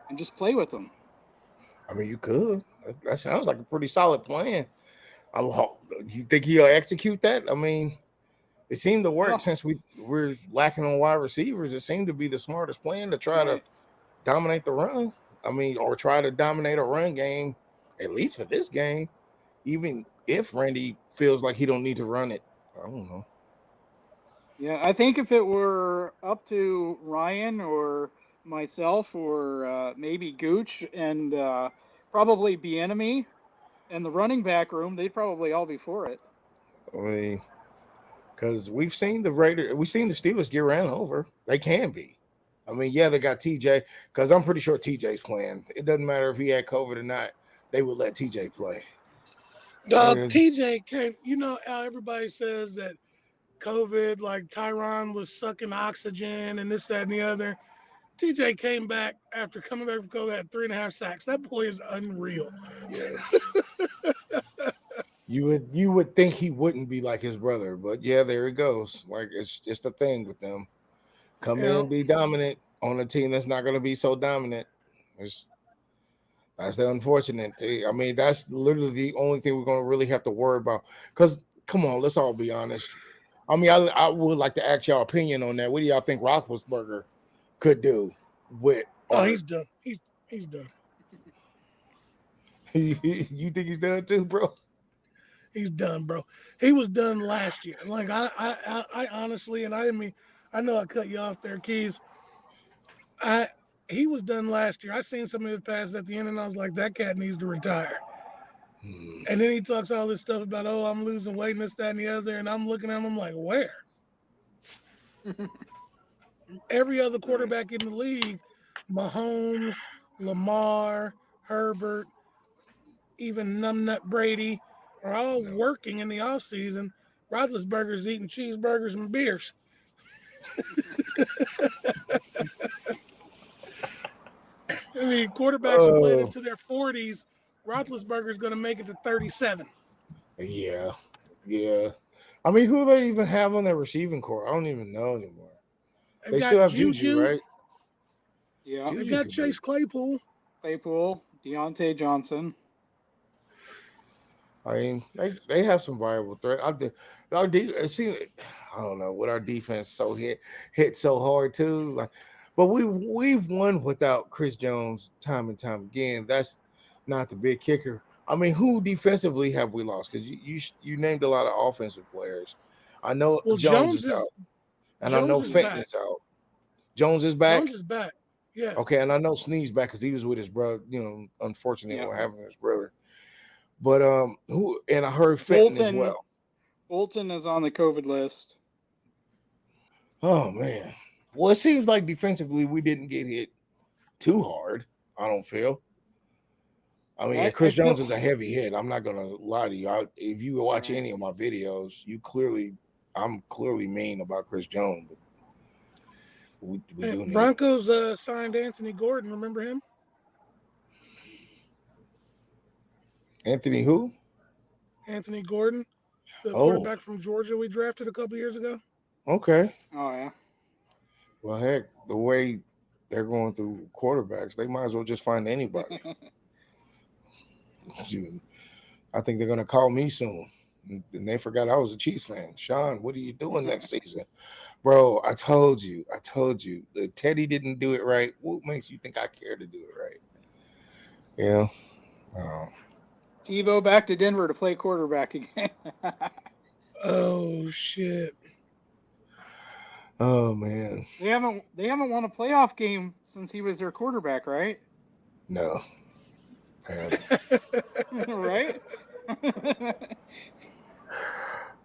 and just play with them. I mean, you could. That sounds like a pretty solid plan. You think he'll execute that? I mean, it seemed to work Well, since we're lacking on wide receivers. It seemed to be the smartest plan to try to right. dominate the run. I mean, or try to dominate a run game, at least for this game. Even if Randy feels like he don't need to run it, I don't know. Yeah, I think if it were up to Ryan or myself or maybe Gooch and probably Bieniemy and the running back room, they'd probably all be for it. I mean, because we've seen the Steelers get ran over. They can be. I mean, yeah, they got TJ because I'm pretty sure TJ's playing. It doesn't matter if he had COVID or not. They would let TJ play. And TJ came. You know how everybody says that COVID, like Tyron was sucking oxygen and this, that, and the other. TJ came back after coming back from COVID, had 3.5 sacks. That boy is unreal. yeah, you would think he wouldn't be like his brother, but yeah, there it goes. Like it's just a thing with them. Come You in know, and be dominant on a team that's not going to be so dominant. It's, that's the unfortunate thing. I mean, that's literally the only thing we're going to really have to worry about. Because come on, let's all be honest. I mean, I would like to ask y'all opinion on that. What do y'all think Roethlisberger could do with oh, Art? he's done. He's done. You think he's done too, bro? He's done, bro. He was done last year. Like I honestly, and I mean, I know I cut you off there, Keys. I He was done last year. I seen some of his passes at the end, and I was like, that cat needs to retire. Hmm. And then he talks all this stuff about, oh, I'm losing weight and this, that, and the other. And I'm looking at him, I'm like, where? Every other Right. quarterback in the league, Mahomes, Lamar, Herbert, even Numbnut Brady, are all No. working in the offseason. Roethlisberger's eating cheeseburgers and beers. I mean, quarterbacks are playing Oh, into their 40s. Roethlisberger's going to make it to 37. yeah. Yeah. I mean, who do they even have on their receiving core? I don't even know anymore. They've They still got have Juju, Juju. right? Yeah. They've Juju got could be. Chase Claypool. Claypool, Deontay Johnson. I mean, they have some viable threat. It seems, I don't know what our defense hit so hard too. Like, but we've won without Chris Jones time and time again. That's not the big kicker. I mean, who defensively have we lost? Because you named a lot of offensive players. I know Well, Jones is out, and I know Jones is Fenton back. is out. Jones is Jones back. is back. Yeah. Okay, and I know Sneeze back because he was with his brother. You know, unfortunate Yeah. what happened to his brother. But who and I heard Fenton as Bolton. well. Bolton is on the COVID list. Oh man. Well, it seems like defensively we didn't get hit too hard. I don't feel. I mean, I Chris feel Jones is a heavy hit. I'm not gonna lie to you. If you watch right. any of my videos, I'm clearly mean about Chris Jones, but we do need him. Broncos signed Anthony Gordon. Remember him? Anthony who? Anthony Gordon, the Oh, quarterback from Georgia we drafted a couple years ago. okay. Oh yeah. Well, heck, the way they're going through quarterbacks, they might as well just find anybody. Shoot, I think they're gonna call me soon. And they forgot I was a Chiefs fan. Shawn, what are you doing next season? Bro, I told you. The Teddy didn't do it right. What makes you think I care to do it right? Yeah. Oh, Tebow back to Denver to play quarterback again. Oh shit! oh man. They haven't won a playoff game since he was their quarterback, right? No, I haven't. Right?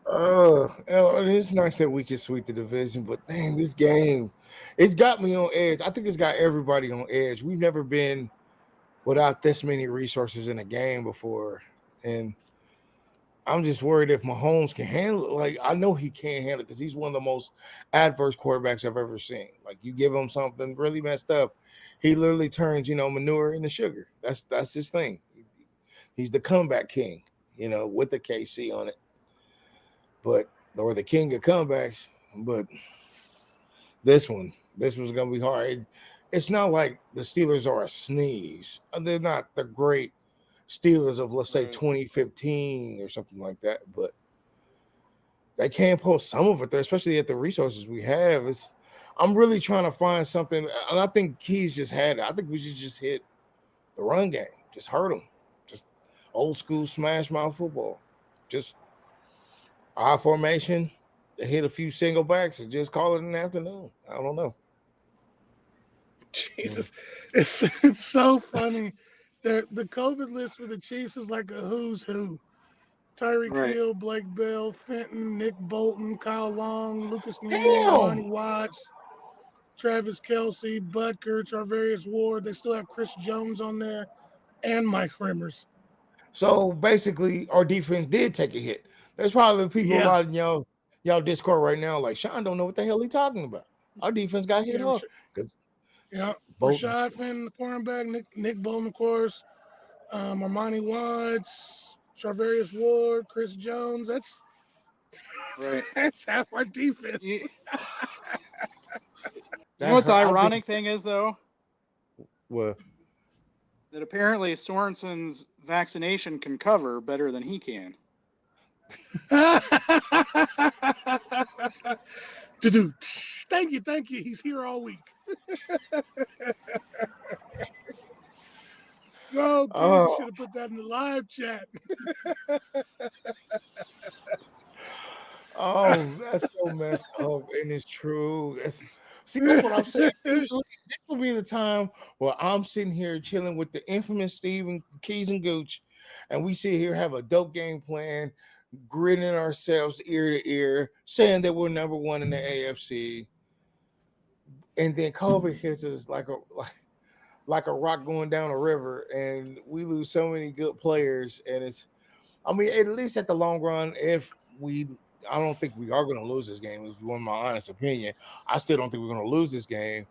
It's nice that we can sweep the division, but dang, this game, it's got me on edge. I think it's got everybody on edge. We've never been without this many resources in a game before. And I'm just worried if Mahomes can handle it. Like, I know he can't handle it because he's one of the most adverse quarterbacks I've ever seen. Like, you give him something really messed up, he literally turns, manure into sugar. That's his thing. He's the comeback king, with the KC on it. But or the king of comebacks. But this was gonna be hard. It's not like the Steelers are a sneeze. They're not the great Steelers of, let's say, Right. 2015 or something like that. But they can't pull some of it there, especially at the resources we have. I'm really trying to find something, and I think Keys just had it. I think we should just hit the run game, just hurt them, just old school smash mouth football, just I formation, hit a few single backs, and just call it an afternoon. I don't know. Jesus, it's so funny. The COVID list for the Chiefs is like a who's who. Tyreek Right. Hill, Blake Bell, Fenton, Nick Bolton, Kyle Long, Lucas Niang, Damn. Armani Watts, Travis Kelsey, Butker, Charvarius Ward. They still have Chris Jones on there and Mike Rimmers. So basically, our defense did take a hit. There's probably people a Yeah. lot of y'all Discord right now like Sean don't know what the hell he talking about. Our defense got hit Yeah, off because yeah. Bolton. Rashad Fenton, the cornerback, Nick Bolton, of course, Armani Watts, Charvarius Ward, Chris Jones. Right. That's half our defense. You, you That know what the hurt. I think ironic thing is, though? well, That apparently Sorensen's vaccination can cover better than he can. To do. Thank you. He's here all week. Oh, Keys, you should have put that in the live chat. that's so messed up, and it's true. That's what I'm saying. Usually, this will be the time where I'm sitting here chilling with the infamous Steven Keys and Gooch, and we sit here have a dope game plan, gritting ourselves ear to ear, saying that we're number one in the AFC, and then COVID hits us like a rock going down a river, and we lose so many good players. And I mean, at least at the long run, I don't think we are going to lose this game. Is one of my honest opinion. I still don't think we're going to lose this game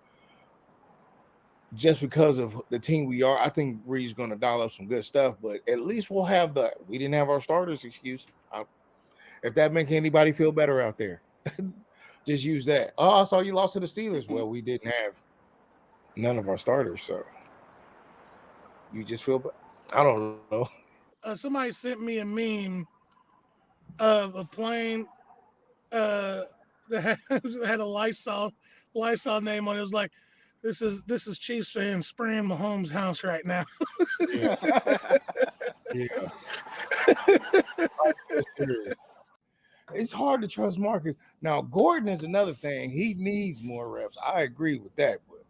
just because of the team we are. I think Reed's going to dial up some good stuff, but at least we'll have we didn't have our starters excuse. If that makes anybody feel better out there, just use that. Oh, I saw you lost to the Steelers. Well, we didn't have none of our starters, so you just feel bad. I don't know. Somebody sent me a meme of a plane that had a Lysol name on it. It was like, this is Chiefs fans spraying Mahomes' house right now. Yeah. Yeah. It's hard to trust Marcus. Now, Gordon is another thing. He needs more reps. I agree with that. But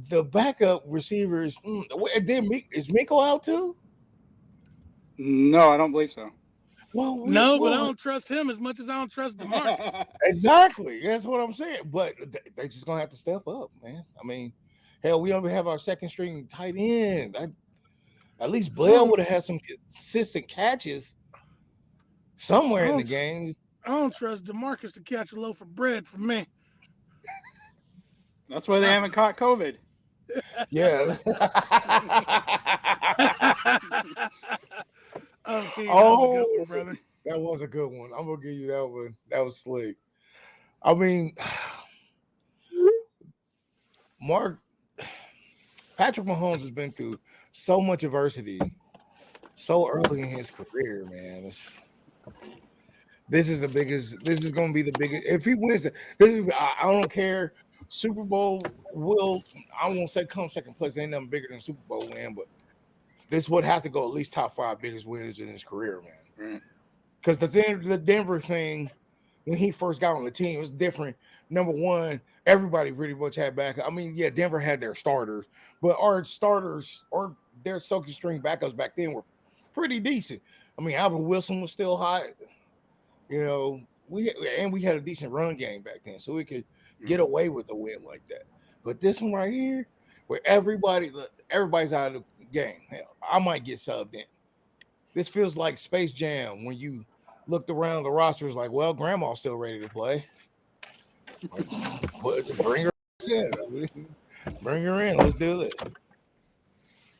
the backup receivers, is Miko out too? No, I don't believe so. Well, but I don't trust him as much as I don't trust DeMarcus. Exactly. That's what I'm saying. But they're just going to have to step up, man. I mean, hell, we don't even have our second string tight end. At least Blair would have had some consistent catches somewhere in the game. I don't trust DeMarcus to catch a loaf of bread for me. That's why they haven't caught COVID. Yeah. Okay, that was a good one, brother. That was a good one. I'm gonna give you that one. That was slick. I mean, Patrick Mahomes has been through so much adversity so early in his career, man. This is the biggest. This is going to be the biggest. If he wins, I don't care. Super Bowl I won't say come second place. Ain't nothing bigger than Super Bowl win, but this would have to go at least top 5 biggest wins in his career, man. Because the Denver thing, when he first got on the team, was different. Number one, everybody pretty much had backup. I mean, yeah, Denver had their starters, but our starters or their second string backups back then were pretty decent. I mean, Alvin Wilson was still hot. You know, we had a decent run game back then, so we could get away with a win like that. But this one right here, where everybody's out of the game, hell, I might get subbed in. This feels like Space Jam when you looked around the rosters like, well, Grandma's still ready to play. Bring her in. Bring her in. Let's do this.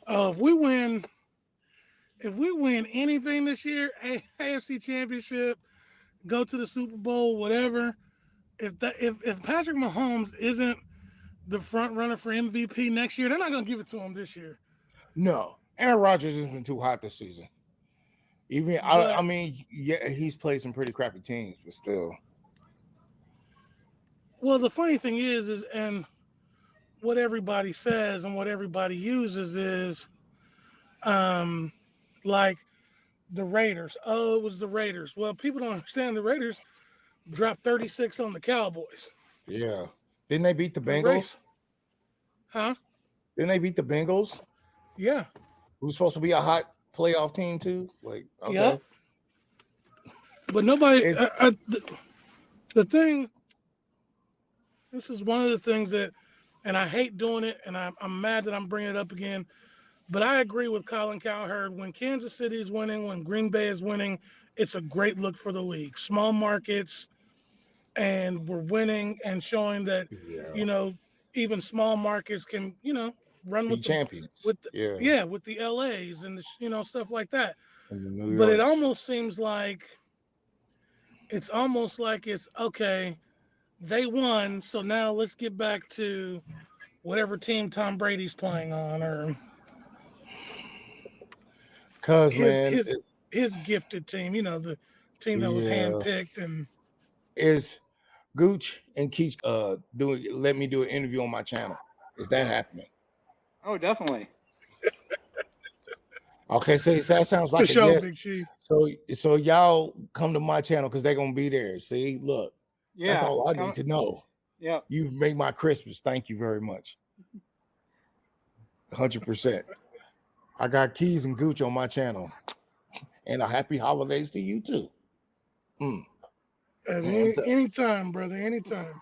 If we win anything this year, AFC Championship, go to the Super Bowl, whatever. If Patrick Mahomes isn't the front runner for MVP next year, they're not gonna give it to him this year. No, Aaron Rodgers has been too hot this season. I mean, yeah, he's played some pretty crappy teams, but still. Well, the funny thing is, and what everybody says and what everybody uses is, like the Raiders. Oh, it was the Raiders. Well, people don't understand the Raiders dropped 36 on the Cowboys. Yeah. Didn't they beat the The Bengals? Huh? Didn't they beat the Bengals? Yeah. Who's supposed to be a hot playoff team too? Like, okay. Yep. But nobody. The thing. This is one of the things that, and I hate doing it, and I'm mad that I'm bringing it up again. But I agree with Colin Cowherd. When Kansas City is winning, when Green Bay is winning, it's a great look for the league. Small markets, and we're winning and showing that, even small markets can, run with champions. with the LAs and the, stuff like that. And the New But Yorks. it almost seems like it's okay. They won, so now let's get back to whatever team Tom Brady's playing on, or his gifted team. The team that was handpicked and is Gooch and Keach let me do an interview on my channel. Is that happening? Oh, definitely. Okay, so that sounds like show, yes. Big Chief. So y'all come to my channel because they're gonna be there. See, look, that's all I need to know. Yeah, you've made my Christmas. Thank you very much. 100%. I got Keys and Gooch on my channel, and a happy holidays to you too. Anytime, brother. Anytime.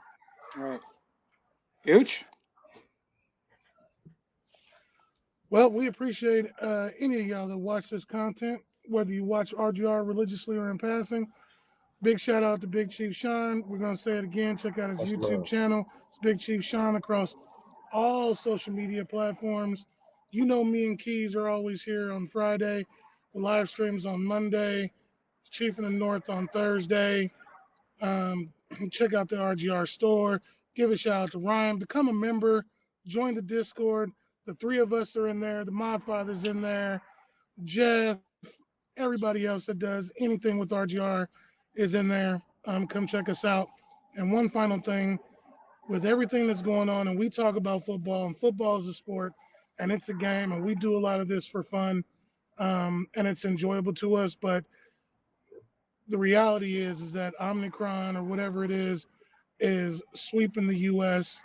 All right, Gooch. Well, we appreciate any of y'all that watch this content, whether you watch RGR religiously or in passing. Big shout out to Big Chief Shawn. We're going to say it again. Check out his YouTube channel. It's Big Chief Shawn across all social media platforms. Me and Keys are always here on Friday. The live streams on Monday. Chief in the North on Thursday. Check out the RGR store. Give a shout out to Ryan. Become a member. Join the Discord. The three of us are in there. The Modfather's in there. Jeff, everybody else that does anything with RGR is in there. Come check us out. And one final thing, with everything that's going on, and we talk about football, and football is a sport, and it's a game, and we do a lot of this for fun, and it's enjoyable to us. But the reality is that Omicron or whatever it is sweeping the U.S.,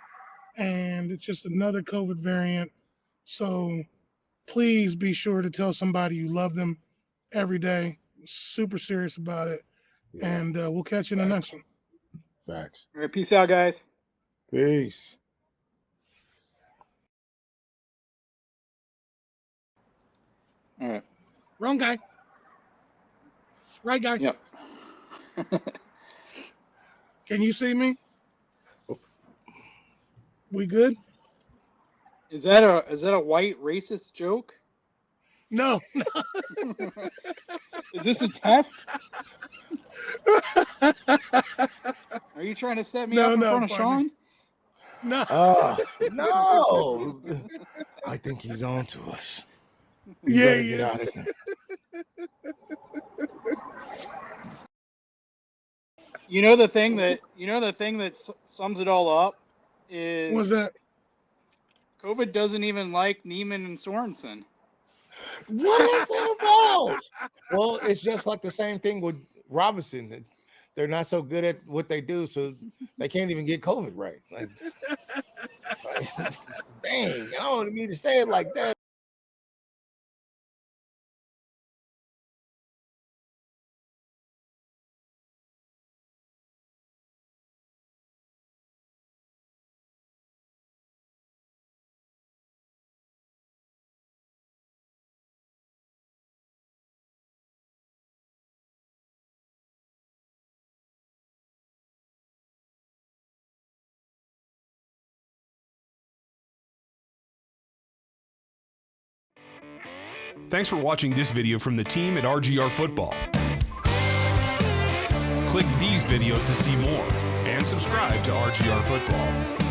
and it's just another COVID variant. So please be sure to tell somebody you love them every day. Super serious about it. Yeah. And we'll catch you in the next one. Facts. All right, peace out, guys. Peace. All right. Wrong guy. Right guy. Yep. Can you see me? We good? Is that a white racist joke? No. Is this a test? Are you trying to set me up in front of Shawn? No. No. I think he's on to us. We better get out of here. The thing that sums it all up is what's that? COVID doesn't even like Neiman and Sorensen. What is that about? Well, it's just like the same thing with Robinson. They're not so good at what they do, so they can't even get COVID right. Like dang, I don't mean to say it like that. Thanks for watching this video from the team at RGR Football. Click these videos to see more and subscribe to RGR Football.